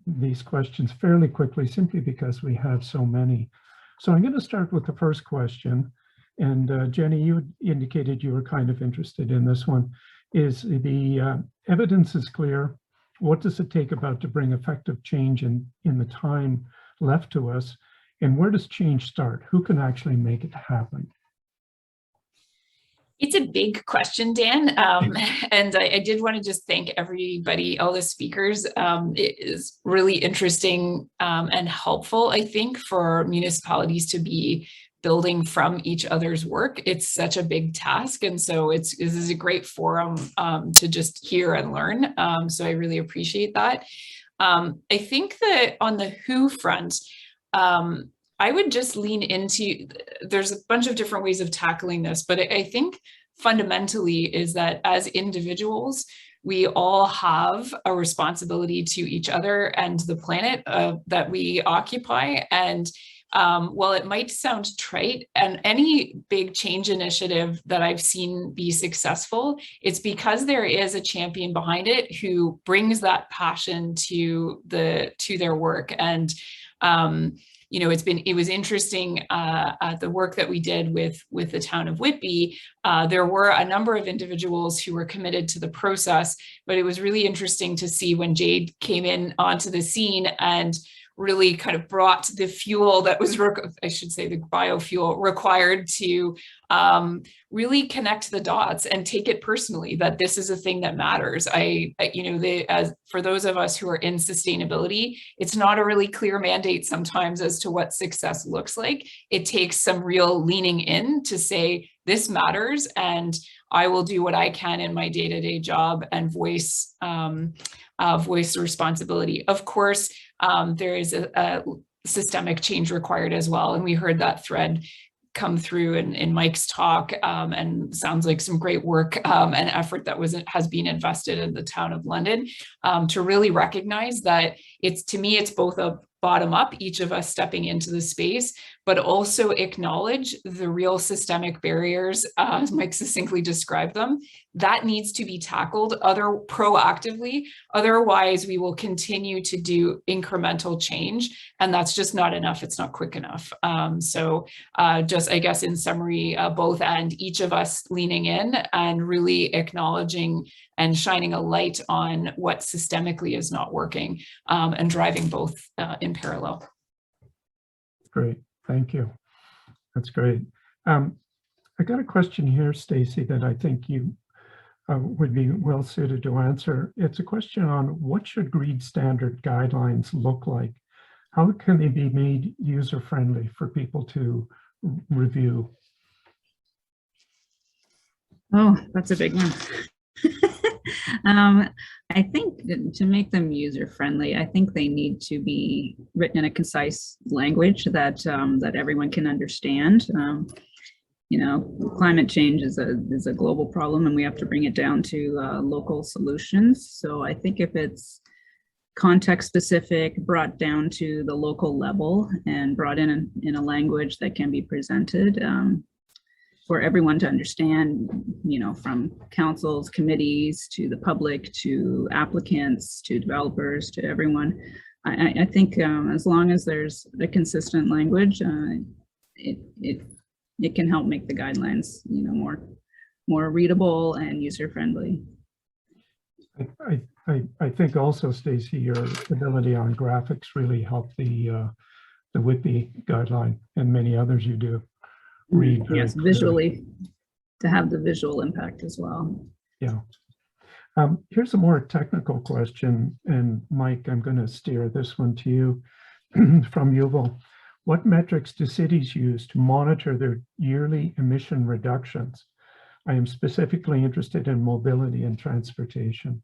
these questions fairly quickly, simply because we have so many. So I'm going to start with the first question. And Jenny, you indicated you were kind of interested in this one. Is the evidence is clear. What does it take about to bring effective change in the time left to us? And where does change start? Who can actually make it happen? It's a big question, Dan. And I did want to just thank everybody, all the speakers. It is really interesting and helpful, I think, for municipalities to be building from each other's work. It's such a big task. And so this is a great forum to just hear and learn. So I really appreciate that. I think that on the who front, I would just lean into, there's a bunch of different ways of tackling this, but I think fundamentally is that as individuals, we all have a responsibility to each other and the planet that we occupy. And while it might sound trite, and any big change initiative that I've seen be successful, it's because there is a champion behind it who brings that passion to their work. And you know, it was interesting the work that we did with the town of Whitby. There were a number of individuals who were committed to the process, but it was really interesting to see when Jade came in onto the scene and really kind of brought the fuel that was, I should say the biofuel required to really connect the dots and take it personally that this is a thing that matters. As for those of us who are in sustainability, it's not a really clear mandate sometimes as to what success looks like. It takes some real leaning in to say, this matters, and I will do what I can in my day-to-day job and voice the responsibility. Of course, there is a systemic change required as well, and we heard that thread come through in Mike's talk, and sounds like some great work and effort that has been invested in the town of London to really recognize that to me, it's both a bottom up, each of us stepping into the space, but also acknowledge the real systemic barriers, as Mike succinctly described them, that needs to be tackled proactively. Otherwise, we will continue to do incremental change, and that's just not enough. It's not quick enough. Just, I guess, in summary, both and each of us leaning in and really acknowledging and shining a light on what systemically is not working, and driving both in parallel. Great, thank you. That's great. I got a question here, Stacey, that I think you would be well suited to answer. It's a question on what should green standard guidelines look like? How can they be made user-friendly for people to review? Oh, that's a big one. I think to make them user-friendly, I think they need to be written in a concise language that that everyone can understand. You know, climate change is a global problem, and we have to bring it down to local solutions. So I think if it's context specific, brought down to the local level, and brought in a language that can be presented for everyone to understand, you know, from councils, committees, to the public, to applicants, to developers, to everyone. I think as long as there's a consistent language, it can help make the guidelines, you know, more readable and user-friendly. I think also, Stacey, your ability on graphics really helped the WIPI guideline and many others you do. Read yes, visually, to have the visual impact as well. Yeah. Here's a more technical question, and Mike, I'm going to steer this one to you from Yuval. What metrics do cities use to monitor their yearly emission reductions? I am specifically interested in mobility and transportation.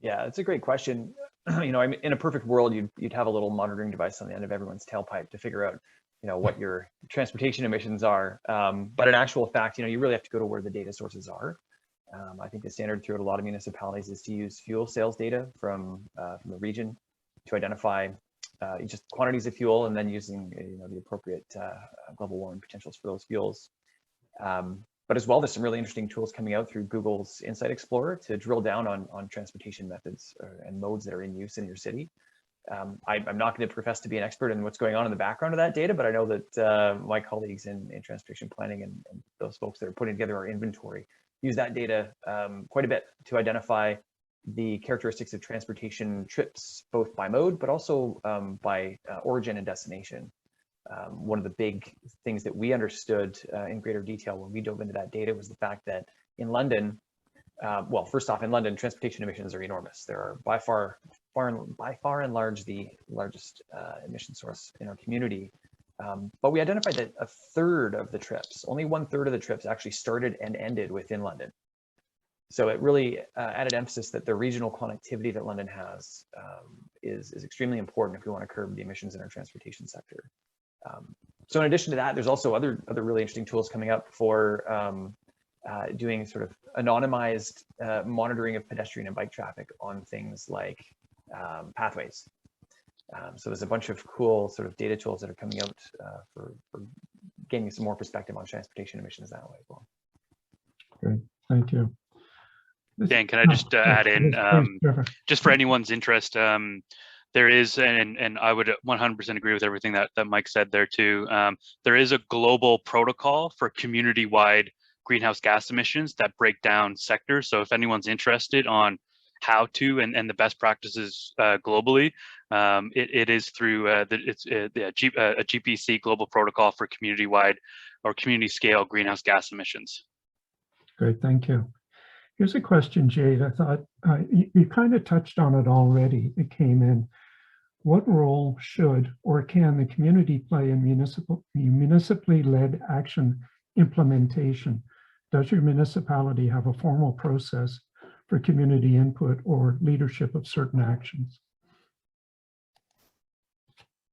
Yeah, it's a great question. You know, in a perfect world, you'd have a little monitoring device on the end of everyone's tailpipe to figure out, you know, what your transportation emissions are. But in actual fact, you know, you really have to go to where the data sources are. I think the standard throughout a lot of municipalities is to use fuel sales data from the region to identify just quantities of fuel, and then using, you know, the appropriate global warming potentials for those fuels. But as well, there's some really interesting tools coming out through Google's Insight Explorer to drill down on transportation methods and modes that are in use in your city. I'm not going to profess to be an expert in what's going on in the background of that data, but I know that my colleagues in transportation planning and those folks that are putting together our inventory use that data quite a bit to identify the characteristics of transportation trips, both by mode, but also by origin and destination. One of the big things that we understood in greater detail when we dove into that data was the fact that in London, well, first off, in London, transportation emissions are enormous. There are by far and large the largest emission source in our community. But we identified that a third of the trips, only 1/3 of the trips actually started and ended within London. So it really added emphasis that the regional connectivity that London has is extremely important if we want to curb the emissions in our transportation sector. So in addition to that, there's also other really interesting tools coming up for doing sort of anonymized monitoring of pedestrian and bike traffic on things like pathways. So there's a bunch of cool sort of data tools that are coming out for gaining some more perspective on transportation emissions that way as well. Great, thank you. Dan, can I just add in, just for anyone's interest, there is, and I would 100% agree with everything that Mike said there too. There is a global protocol for community-wide greenhouse gas emissions that break down sectors. So if anyone's interested on how to and the best practices globally, it is through a GPC global protocol for community-wide or community-scale greenhouse gas emissions. Great, thank you. Here's a question, Jade. I thought you kind of touched on it already. It came in. What role should or can the community play in municipally led action implementation? Does your municipality have a formal process for community input or leadership of certain actions?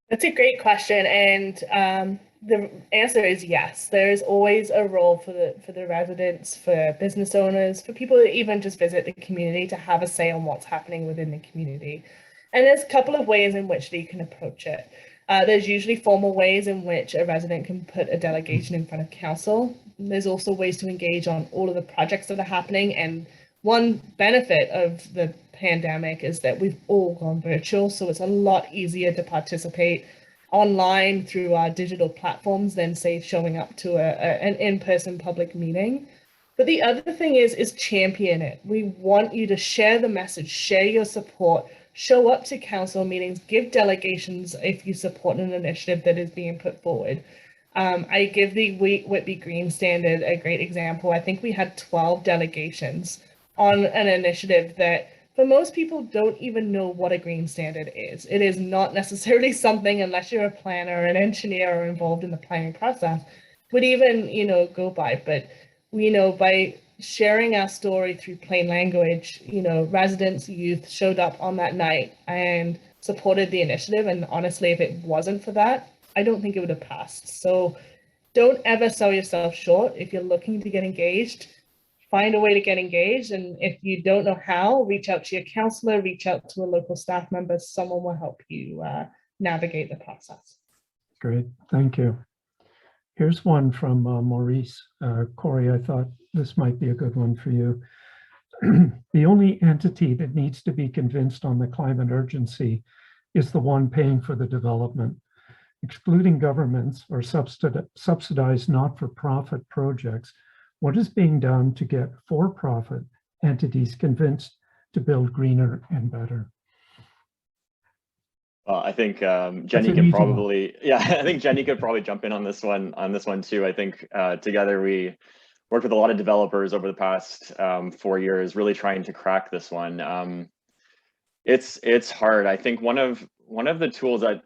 That's a great question, and the answer is yes. There is always a role for the residents, for business owners, for people that even just visit the community to have a say on what's happening within the community. And there's a couple of ways in which they can approach it. There's usually formal ways in which a resident can put a delegation in front of council. There's also ways to engage on all of the projects that are happening. And one benefit of the pandemic is that we've all gone virtual, so it's a lot easier to participate online through our digital platforms than, say, showing up to an in-person public meeting. But the other thing is champion it. We want you to share the message, share your support, show up to council meetings, give delegations if you support an initiative that is being put forward. I give the Whitby Green Standard a great example. I think we had 12 delegations on an initiative that for most people don't even know what a green standard is. It is not necessarily something, unless you're a planner or an engineer or involved in the planning process, would even, go by. But by sharing our story through plain language, residents, youth showed up on that night and supported the initiative. And honestly, if it wasn't for that, I don't think it would have passed. So don't ever sell yourself short. If you're looking to get engaged, find a way to get engaged. And if you don't know how, reach out to your counselor, reach out to a local staff member. Someone will help you navigate the process. Great, thank you. Here's one from Maurice. Corey, I thought this might be a good one for you. The only entity that needs to be convinced on the climate urgency is the one paying for the development. Excluding governments or subsidized not-for-profit projects, what is being done to get for-profit entities convinced to build greener and better? I think Jenny can probably, I think Jenny could probably jump in on this one too. I think together we worked with a lot of developers over the past 4 years, really trying to crack this one. It's hard. I think one of the tools that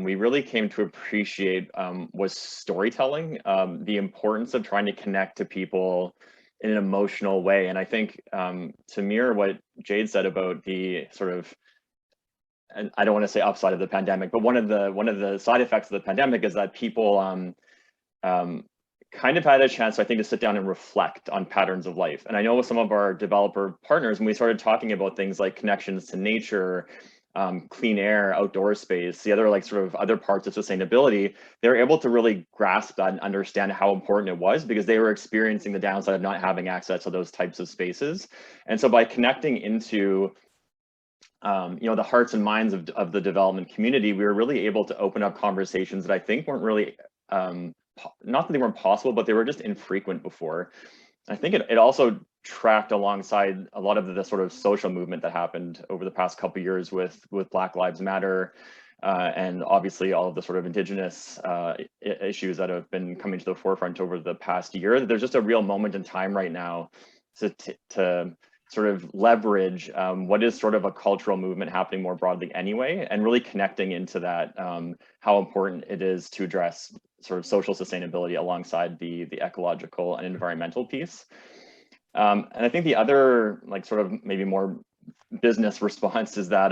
we really came to appreciate was storytelling, the importance of trying to connect to people in an emotional way. And I think to mirror what Jade said about the sort of, and I don't want to say upside of the pandemic, but one of the side effects of the pandemic is that people kind of had a chance, I think, to sit down and reflect on patterns of life. And I know with some of our developer partners, when we started talking about things like connections to nature, clean air, outdoor space, the other sort of other parts of sustainability, they were able to really grasp that and understand how important it was because they were experiencing the downside of not having access to those types of spaces. And so by connecting into the hearts and minds of the development community, we were really able to open up conversations that I think weren't really, not that they weren't possible, but they were just infrequent before. I think it also tracked alongside a lot of the sort of social movement that happened over the past couple of years with Black Lives Matter and obviously all of the sort of Indigenous issues that have been coming to the forefront over the past year. There's just a real moment in time right now to sort of leverage what is sort of a cultural movement happening more broadly anyway, and really connecting into that, how important it is to address sort of social sustainability alongside the ecological and environmental piece. And I think the other sort of maybe more business response is that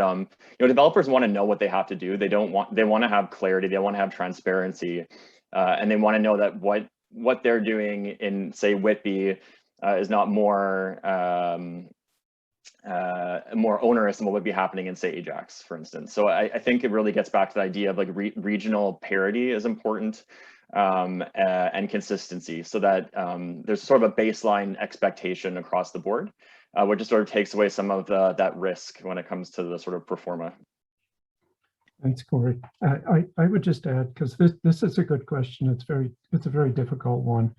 developers want to know what they have to do. They want to have clarity, they want to have transparency, and they want to know that what they're doing in, say, Whitby is not more onerous than what would be happening in, say, Ajax, for instance. So I think it really gets back to the idea of regional parity is important, and consistency, so that there's sort of a baseline expectation across the board, which just sort of takes away some of that risk when it comes to the sort of pro forma. Thanks, Corey. I would just add, because this is a good question. It's a very difficult one.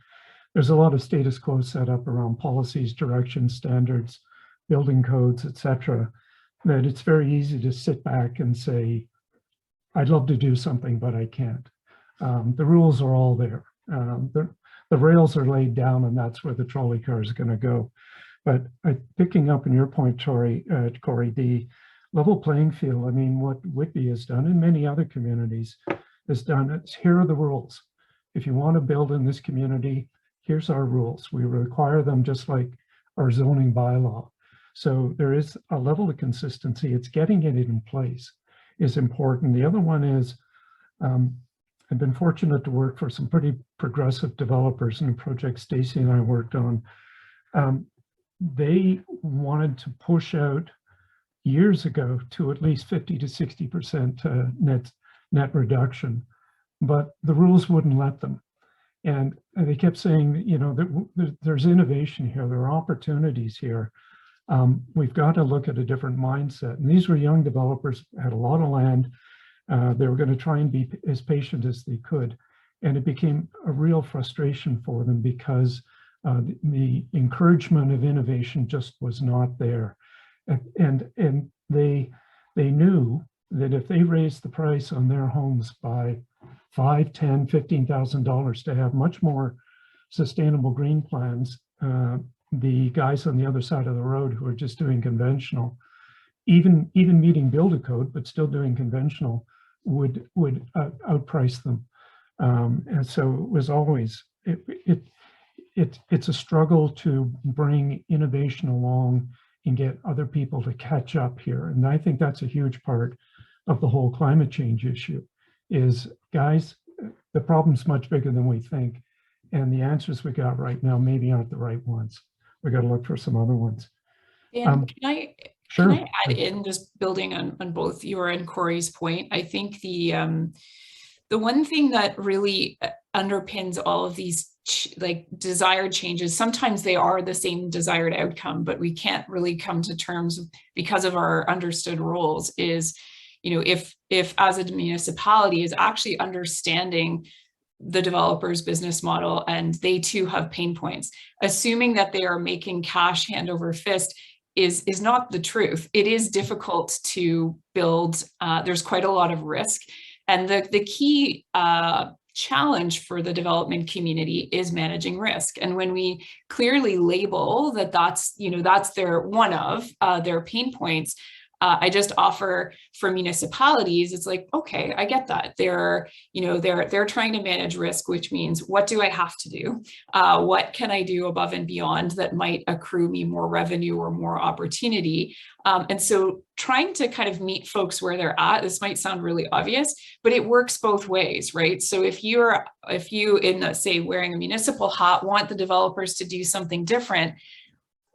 There's a lot of status quo set up around policies, directions, standards, building codes, etc., that it's very easy to sit back and say, I'd love to do something, but I can't. The rules are all there. The rails are laid down, and that's where the trolley car is going to go. But picking up on your point, Corey, the level playing field, I mean, what Whitby has done and many other communities has done, it's here are the rules. If you want to build in this community, here's our rules. We require them just like our zoning bylaw. So there is a level of consistency. It's getting it in place is important. The other one is, I've been fortunate to work for some pretty progressive developers in a project Stacey and I worked on. They wanted to push out years ago to at least 50 to 60% net reduction, but the rules wouldn't let them. And they kept saying, you know, there's innovation here, there are opportunities here. We've got to look at a different mindset. And these were young developers, had a lot of land. They were going to try and be as patient as they could. And it became a real frustration for them because the encouragement of innovation just was not there. And they knew that if they raised the price on their homes by $5,000, $10,000, $15,000 to have much more sustainable green plans, the guys on the other side of the road who are just doing conventional, even meeting builder code, but still doing conventional, would outprice them. And so it was always, it's a struggle to bring innovation along and get other people to catch up here. And I think that's a huge part of the whole climate change issue is, guys, the problem's much bigger than we think. And the answers we got right now maybe aren't the right ones. We got to look for some other ones. Dan, can sure. I add in, just building on both your and Corey's point? I think the one thing that really underpins all of these like desired changes, sometimes they are the same desired outcome, but we can't really come to terms because of our understood roles, is, you know, if as a municipality is actually understanding the developer's business model and they too have pain points, assuming that they are making cash hand over fist is not the truth. It is difficult to build. There's quite a lot of risk. And the key challenge for the development community is managing risk. And when we clearly label that that's their one of their pain points, I just offer for municipalities, it's like, okay, I get that. They're trying to manage risk, which means what do I have to do? What can I do above and beyond that might accrue me more revenue or more opportunity? And so trying to kind of meet folks where they're at, this might sound really obvious, but it works both ways, right? So if you in say wearing a municipal hat want the developers to do something different,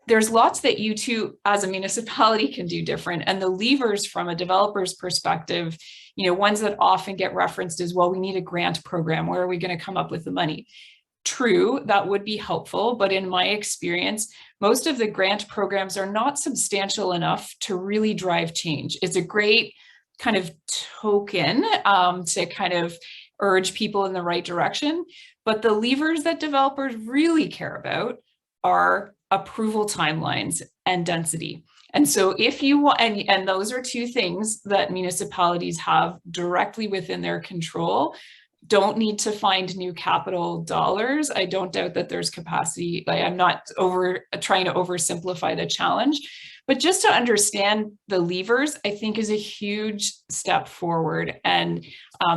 there's lots that you two as a municipality can do different. And the levers from a developer's perspective, you know, ones that often get referenced is, well, we need a grant program. Where are we going to come up with the money? True, that would be helpful. But in my experience, most of the grant programs are not substantial enough to really drive change. It's a great kind of token to kind of urge people in the right direction. But the levers that developers really care about are approval timelines and density. And so if you want, and those are two things that municipalities have directly within their control, don't need to find new capital dollars. I don't doubt that there's capacity. Like, I'm not trying to oversimplify the challenge, but just to understand the levers, I think is a huge step forward. And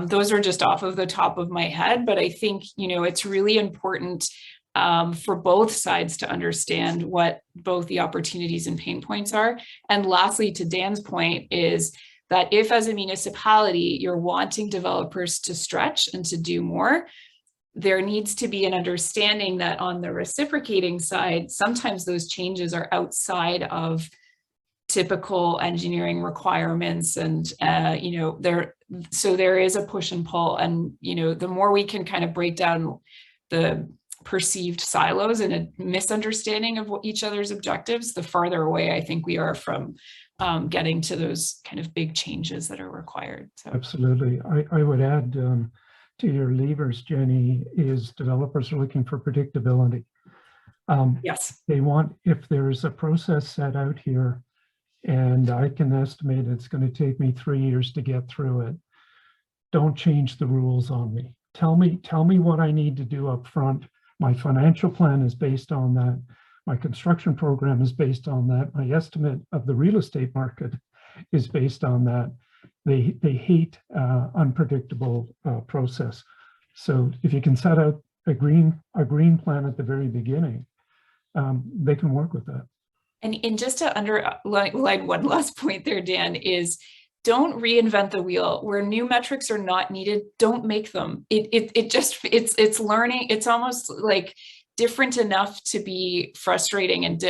those are just off of the top of my head, but I think, you know, it's really important for both sides to understand what both the opportunities and pain points are. And lastly, to Dan's point, is that if as a municipality, you're wanting developers to stretch and to do more, there needs to be an understanding that on the reciprocating side, sometimes those changes are outside of typical engineering requirements. And, you know, so there is a push and pull. And, you know, the more we can kind of break down the perceived silos and a misunderstanding of what each other's objectives, the farther away I think we are from getting to those kind of big changes that are required. So. Absolutely. I would add to your levers, Jenny, is developers are looking for predictability. Yes. They want, if there is a process set out here, and I can estimate it's going to take me 3 years to get through it, don't change the rules on me. Tell me what I need to do up front. My financial plan is based on that. My construction program is based on that. My estimate of the real estate market is based on that. They hate unpredictable process. So if you can set out a green plan at the very beginning, they can work with that. And just to underline one last point there, Dan, is don't reinvent the wheel. Where new metrics are not needed, don't make them. It's learning. It's almost like different enough to be frustrating and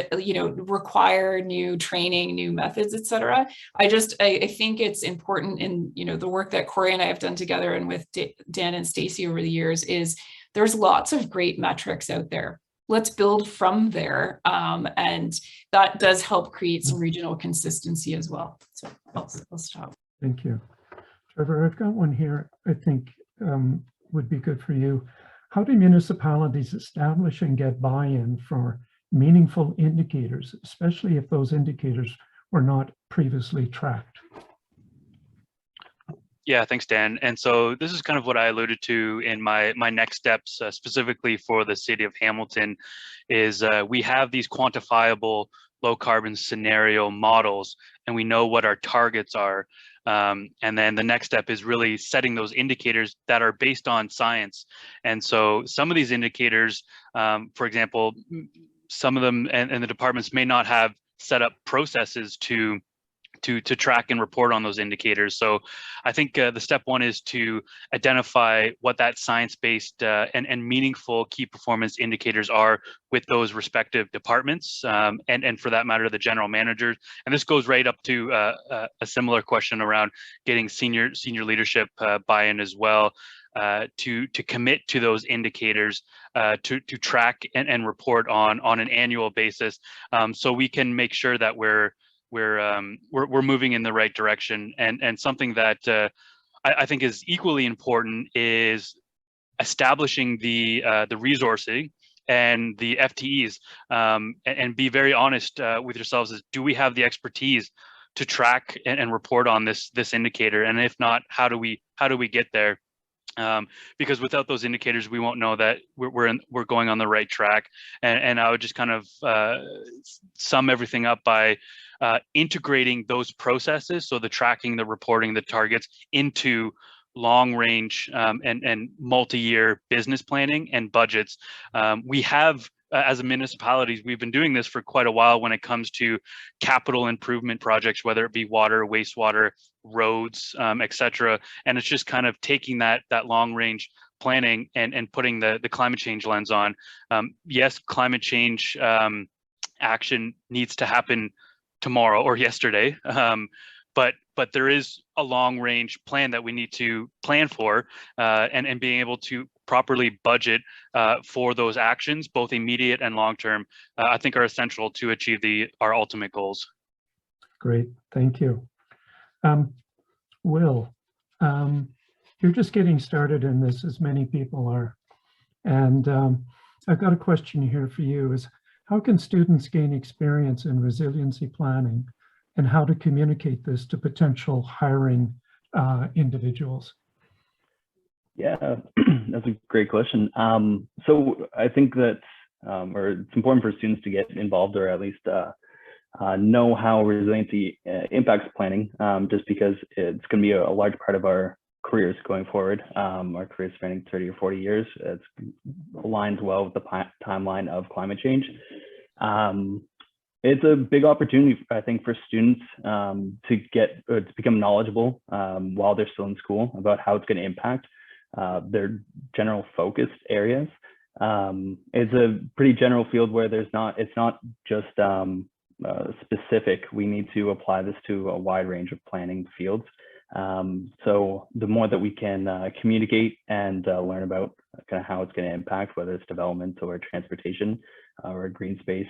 require new training, new methods, etc. I think it's important in the work that Corey and I have done together and with Dan and Stacy over the years is there's lots of great metrics out there. Let's build from there, and that does help create some regional consistency as well. So I'll stop. Thank you. Trevor, I've got one here I think would be good for you. How do municipalities establish and get buy-in for meaningful indicators, especially if those indicators were not previously tracked? Yeah, thanks, Dan. And so this is kind of what I alluded to in my next steps, specifically for the city of Hamilton, is we have these quantifiable low carbon scenario models, and we know what our targets are. And then the next step is really setting those indicators that are based on science. And so some of these indicators, for example, some of them and the departments may not have set up processes to track and report on those indicators. So I think the step one is to identify what that science-based and meaningful key performance indicators are with those respective departments, and for that matter, the general managers. And this goes right up to a similar question around getting senior leadership buy-in as well, to commit to those indicators, to track and report on an annual basis, so we can make sure that we're moving in the right direction. And something that I think is equally important is establishing the resourcing and the FTEs, and be very honest with yourselves. Is do we have the expertise to track and report on this indicator? And if not, how do we get there? Because without those indicators, we won't know that we're going on the right track. And I would just kind of sum everything up by integrating those processes, so the tracking, the reporting, the targets, into long range and multi-year business planning and budgets. We have, as a municipalities, we've been doing this for quite a while when it comes to capital improvement projects, whether it be water, wastewater, roads, etc. And it's just kind of taking that long range planning and putting the climate change lens on. Yes, climate change action needs to happen tomorrow or yesterday, but there is a long range plan that we need to plan for, and being able to properly budget for those actions, both immediate and long term, I think are essential to achieve our ultimate goals. Great, thank you. Will, you're just getting started in this, as many people are. And I've got a question here for you is, how can students gain experience in resiliency planning, and how to communicate this to potential hiring individuals? Yeah, that's a great question. So I think that, or it's important for students to get involved, or at least know how resiliency impacts planning, just because it's going to be a large part of our careers going forward. Our careers spanning 30 or 40 years. It aligns well with the timeline of climate change. It's a big opportunity, I think, for students to become knowledgeable while they're still in school about how it's going to impact their general focused areas. It's a pretty general field where it's not just specific. We need to apply this to a wide range of planning fields. So the more that we can communicate and learn about kind of how it's going to impact, whether it's development or transportation or green space,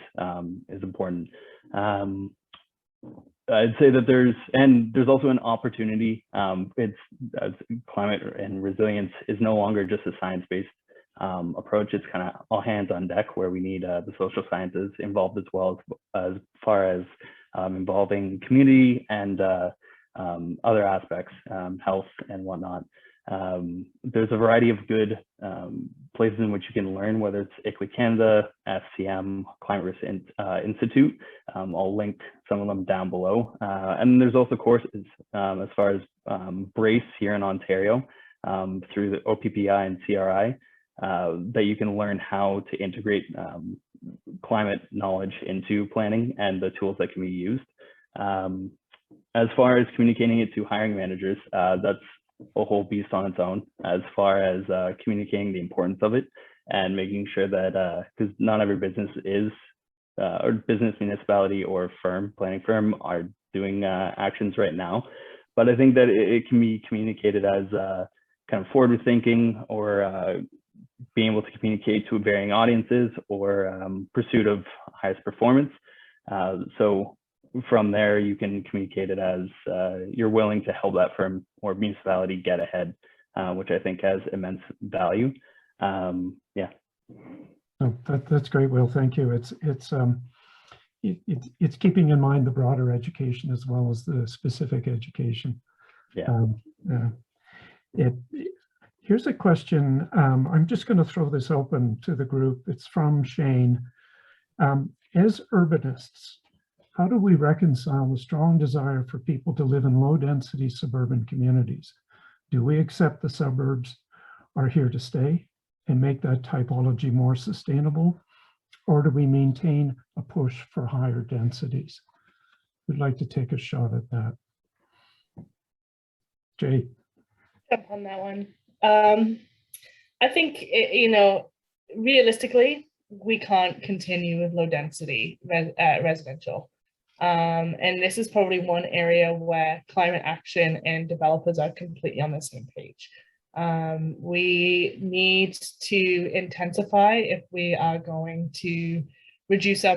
is important. I'd say that there's also an opportunity. Climate and resilience is no longer just a science-based approach. It's kind of all hands on deck, where we need the social sciences involved as well, as far as involving community and other aspects, health and whatnot. There's a variety of good places in which you can learn, whether it's ICLEI Canada, SCM, Climate Risk Institute. I'll link some of them down below. And there's also courses as far as BRACE here in Ontario through the OPPI and CRI that you can learn how to integrate climate knowledge into planning and the tools that can be used. As far as communicating it to hiring managers, that's a whole beast on its own, as far as communicating the importance of it and making sure that, because not every business is, or business, municipality, or firm, planning firm are doing actions right now. But I think that it can be communicated as kind of forward thinking, or being able to communicate to varying audiences, or pursuit of highest performance. So from there, you can communicate it as you're willing to help that firm or municipality get ahead, which I think has immense value. Yeah. Oh, that's great, Will. Thank you. It's keeping in mind the broader education as well as the specific education. Yeah. Here's a question. I'm just going to throw this open to the group. It's from Shane. As urbanists, how do we reconcile the strong desire for people to live in low-density suburban communities? Do we accept the suburbs are here to stay and make that typology more sustainable? Or do we maintain a push for higher densities? We'd like to take a shot at that. Jay. Jump on that one. I think, realistically, we can't continue with low density residential. And this is probably one area where climate action and developers are completely on the same page. We need to intensify if we are going to reduce our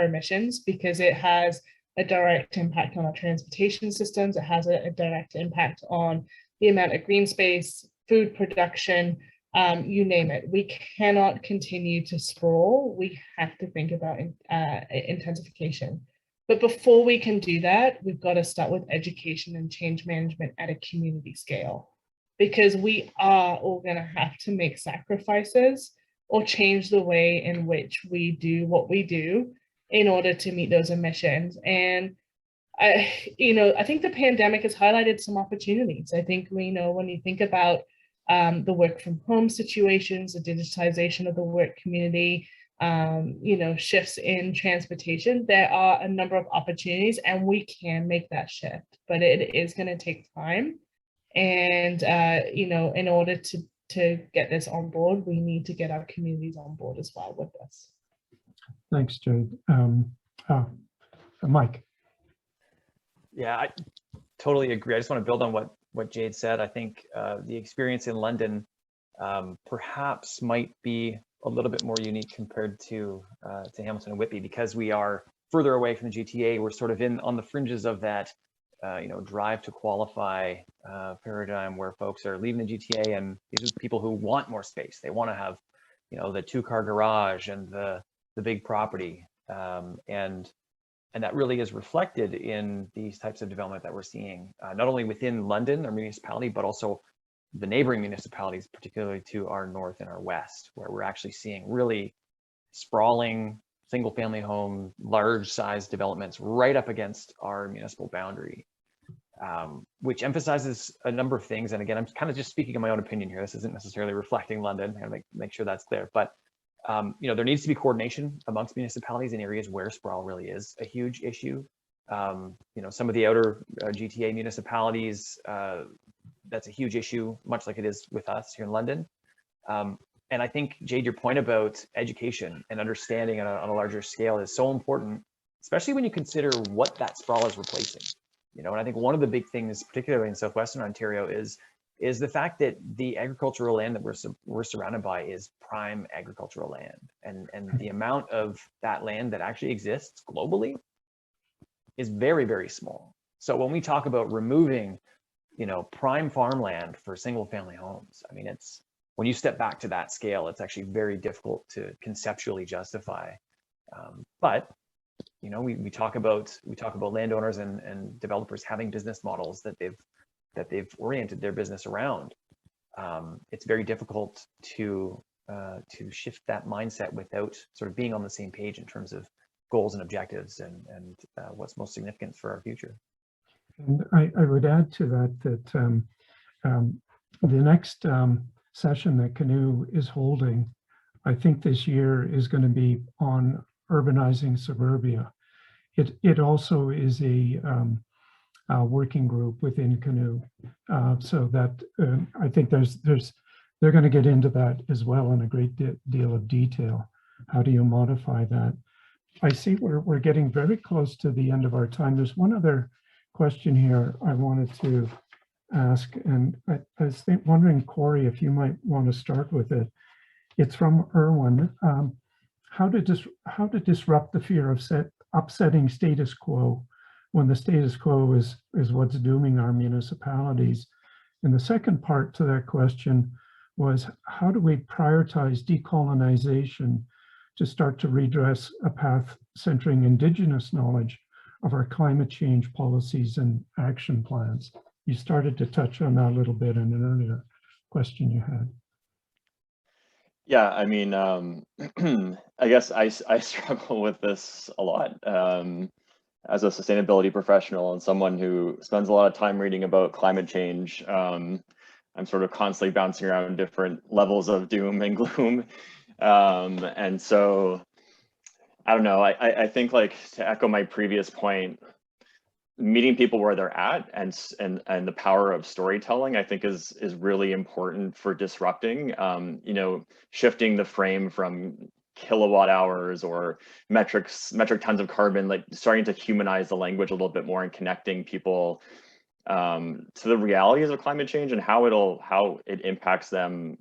emissions, because it has a direct impact on our transportation systems. It has a direct impact on the amount of green space, food production, you name it. We cannot continue to sprawl. We have to think about intensification. But before we can do that, we've got to start with education and change management at a community scale, because we are all going to have to make sacrifices or change the way in which we do what we do in order to meet those emissions. And I think the pandemic has highlighted some opportunities. I think when you think about the work from home situations, the digitization of the work community, shifts in transportation, there are a number of opportunities, and we can make that shift, but it is going to take time. And, in order to get this on board, we need to get our communities on board as well with this. Thanks, Jade. Mike. Yeah, I totally agree. I just want to build on what Jade said. I think the experience in London perhaps might be a little bit more unique compared to Hamilton and Whitby, because we are further away from the GTA. We're sort of on the fringes of that, drive to qualify paradigm, where folks are leaving the GTA, and these are people who want more space. They want to have, the 2-car garage and the big property, and that really is reflected in these types of development that we're seeing, not only within London, our municipality, but also the neighboring municipalities, particularly to our north and our west, where we're actually seeing really sprawling single-family home, large-size developments right up against our municipal boundary, which emphasizes a number of things. And again, I'm kind of just speaking in my own opinion here. This isn't necessarily reflecting London. I gotta make sure that's clear. But there needs to be coordination amongst municipalities in areas where sprawl really is a huge issue. Some of the outer GTA municipalities, that's a huge issue, much like it is with us here in London. And I think, Jade, your point about education and understanding on a larger scale is so important, especially when you consider what that sprawl is replacing. And I think one of the big things, particularly in southwestern Ontario, is the fact that the agricultural land that we're surrounded by is prime agricultural land, and the amount of that land that actually exists globally is very, very small. So when we talk about removing, prime farmland for single family homes, I mean, it's when you step back to that scale, it's actually very difficult to conceptually justify. But you know, we talk about landowners and developers having business models that they've oriented their business around. It's very difficult to shift that mindset without sort of being on the same page in terms of goals and objectives and what's most significant for our future. And I would add to that the next session that CanU is holding, I think this year, is going to be on urbanizing suburbia. It also is a working group within CanU, so that I think they're going to get into that as well in a great deal of detail. How do you modify that? I see we're getting very close to the end of our time. There's one other question here I wanted to ask, and I was wondering, Corey, if you might want to start with it. It's from Erwin. How to disrupt the fear of upsetting status quo when the status quo is what's dooming our municipalities. And the second part to that question was, how do we prioritize decolonization to start to redress a path centering Indigenous knowledge of our climate change policies and action plans? You started to touch on that a little bit in an earlier question you had. Yeah, I mean, I guess I struggle with this a lot as a sustainability professional and someone who spends a lot of time reading about climate change. I'm sort of constantly bouncing around different levels of doom and gloom. And so, I don't know, I think, like, to echo my previous point, meeting people where they're at and the power of storytelling, I think is really important for disrupting, you know, shifting the frame from kilowatt hours or metric tons of carbon, like starting to humanize the language a little bit more and connecting people to the realities of climate change and how it impacts them,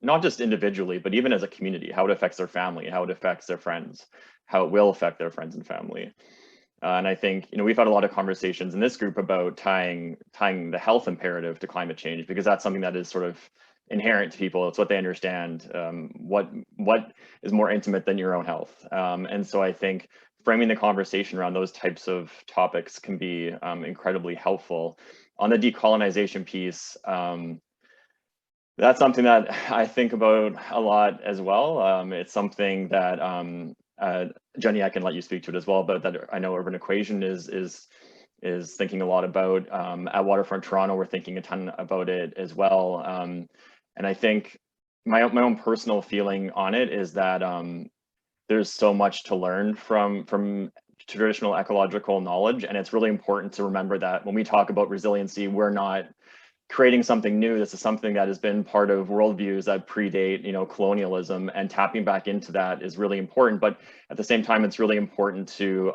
not just individually, but even as a community, how it affects their family, how it affects their friends, how it will affect their friends and family. And I think, you know, we've had a lot of conversations in this group about tying the health imperative to climate change, because that's something that is sort of inherent to people. It's what they understand. What is more intimate than your own health? And so I think framing the conversation around those types of topics can be incredibly helpful. On the decolonization piece, that's something that I think about a lot as well. It's something that Jenny, I can let you speak to it as well, but that I know Urban Equation is thinking a lot about. At Waterfront Toronto, we're thinking a ton about it as well. And I think my own personal feeling on it is that there's so much to learn from traditional ecological knowledge, and it's really important to remember that when we talk about resiliency, we're not creating something new. This is something that has been part of worldviews that predate, you know, colonialism, and tapping back into that is really important. But at the same time, it's really important to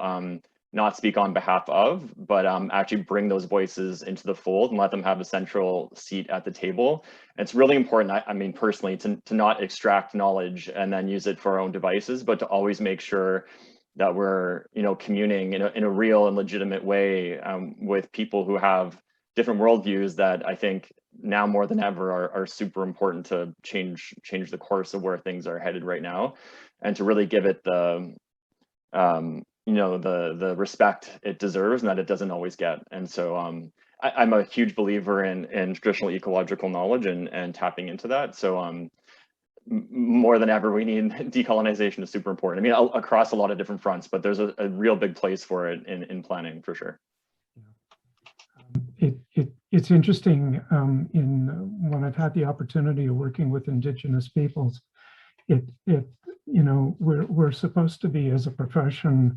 not speak on behalf of, but actually bring those voices into the fold and let them have a central seat at the table. And it's really important, I mean, personally, to not extract knowledge and then use it for our own devices, but to always make sure that we're, you know, communing in a real and legitimate way with people who have different worldviews that I think now more than ever are super important to change the course of where things are headed right now, and to really give it the you know, the respect it deserves and that it doesn't always get. And so I'm a huge believer in traditional ecological knowledge and tapping into that. So more than ever, we need decolonization is super important. I mean, across a lot of different fronts, but there's a real big place for it in planning for sure. It's interesting, when I've had the opportunity of working with Indigenous peoples, you know, we're supposed to be, as a profession,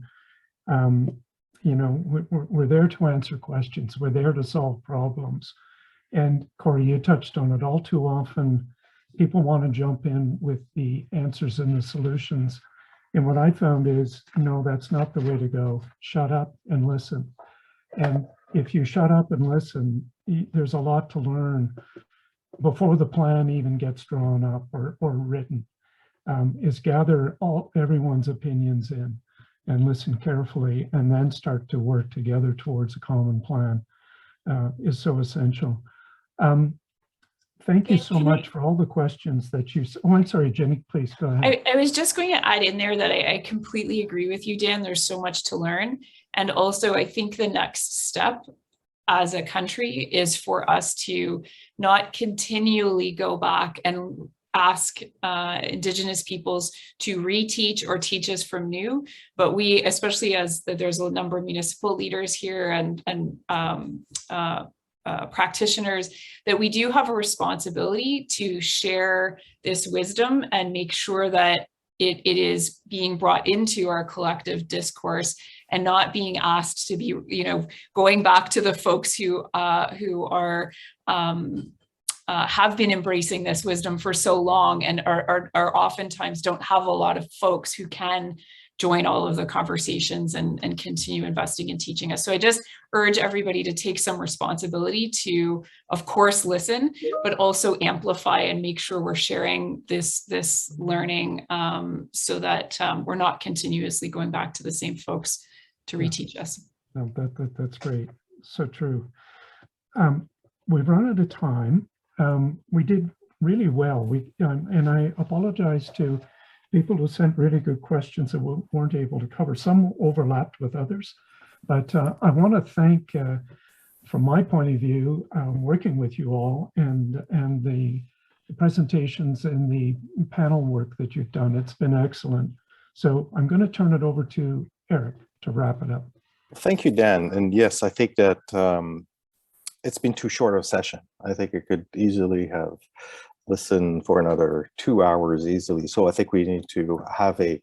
you know, we're there to answer questions. We're there to solve problems. And Corey, you touched on it. All too often, people want to jump in with the answers and the solutions. And what I found is, no, that's not the way to go. Shut up and listen. And if you shut up and listen, there's a lot to learn before the plan even gets drawn up or written. Is gather everyone's opinions in and listen carefully, and then start to work together towards a common plan is so essential. thank you so much for all the questions that you, oh, I'm sorry, Jenny, please go ahead. I was just going to add in there that I completely agree with you, Dan. There's so much to learn. And also, I think the next step as a country is for us to not continually go back and ask Indigenous peoples to reteach or teach us from new, but we, especially as there's a number of municipal leaders here and practitioners, that we do have a responsibility to share this wisdom and make sure that it is being brought into our collective discourse and not being asked to be, going back to the folks who are have been embracing this wisdom for so long and are oftentimes don't have a lot of folks who can join all of the conversations and continue investing and teaching us. So I just urge everybody to take some responsibility to, of course, listen, but also amplify and make sure we're sharing this learning so that we're not continuously going back to the same folks to reteach us. No, that's great. So true. We've run out of time. We did really well. And I apologize to people who sent really good questions that we weren't able to cover. Some overlapped with others, but I want to thank, from my point of view, working with you all and the presentations and the panel work that you've done. It's been excellent. So I'm going to turn it over to Eric to wrap it up. Thank you, Dan. And yes, I think that it's been too short of a session. I think I could easily have listened for another 2 hours easily. So I think we need to have a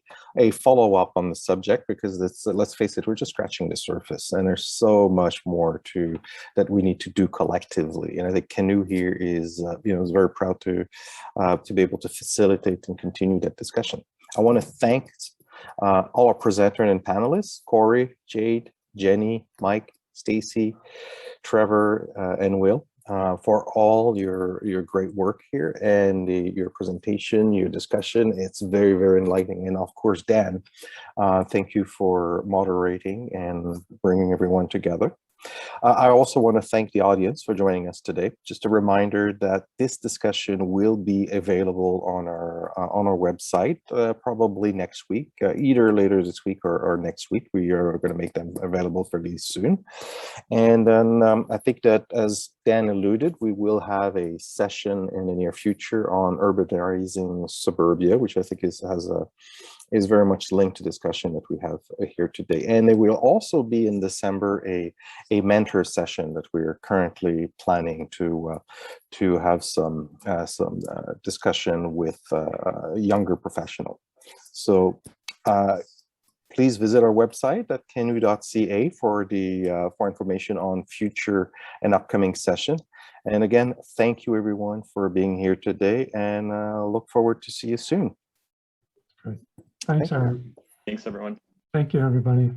follow-up on the subject, because let's face it, we're just scratching the surface and there's so much more that we need to do collectively. And I think CanU here is very proud to be able to facilitate and continue that discussion. I want to thank all our presenters and panelists, Corey, Jade, Jenny, Mike, Stacy, Trevor, and Will, for all your great work here and your presentation, your discussion. It's very, very enlightening. And of course, Dan, thank you for moderating and bringing everyone together. I also want to thank the audience for joining us today. Just a reminder that this discussion will be available on our website probably next week, either later this week or next week. We are going to make them available fairly soon. And then I think that, as Dan alluded, we will have a session in the near future on urbanizing suburbia, which I think is very much linked to discussion that we have here today. And there will also be in December a mentor session that we are currently planning to have some discussion with younger professionals. So please visit our website at canu.ca for information on future and upcoming session. And again, thank you everyone for being here today, and look forward to see you soon. Great. Thanks, Eric. Thanks, everyone. Thank you, everybody.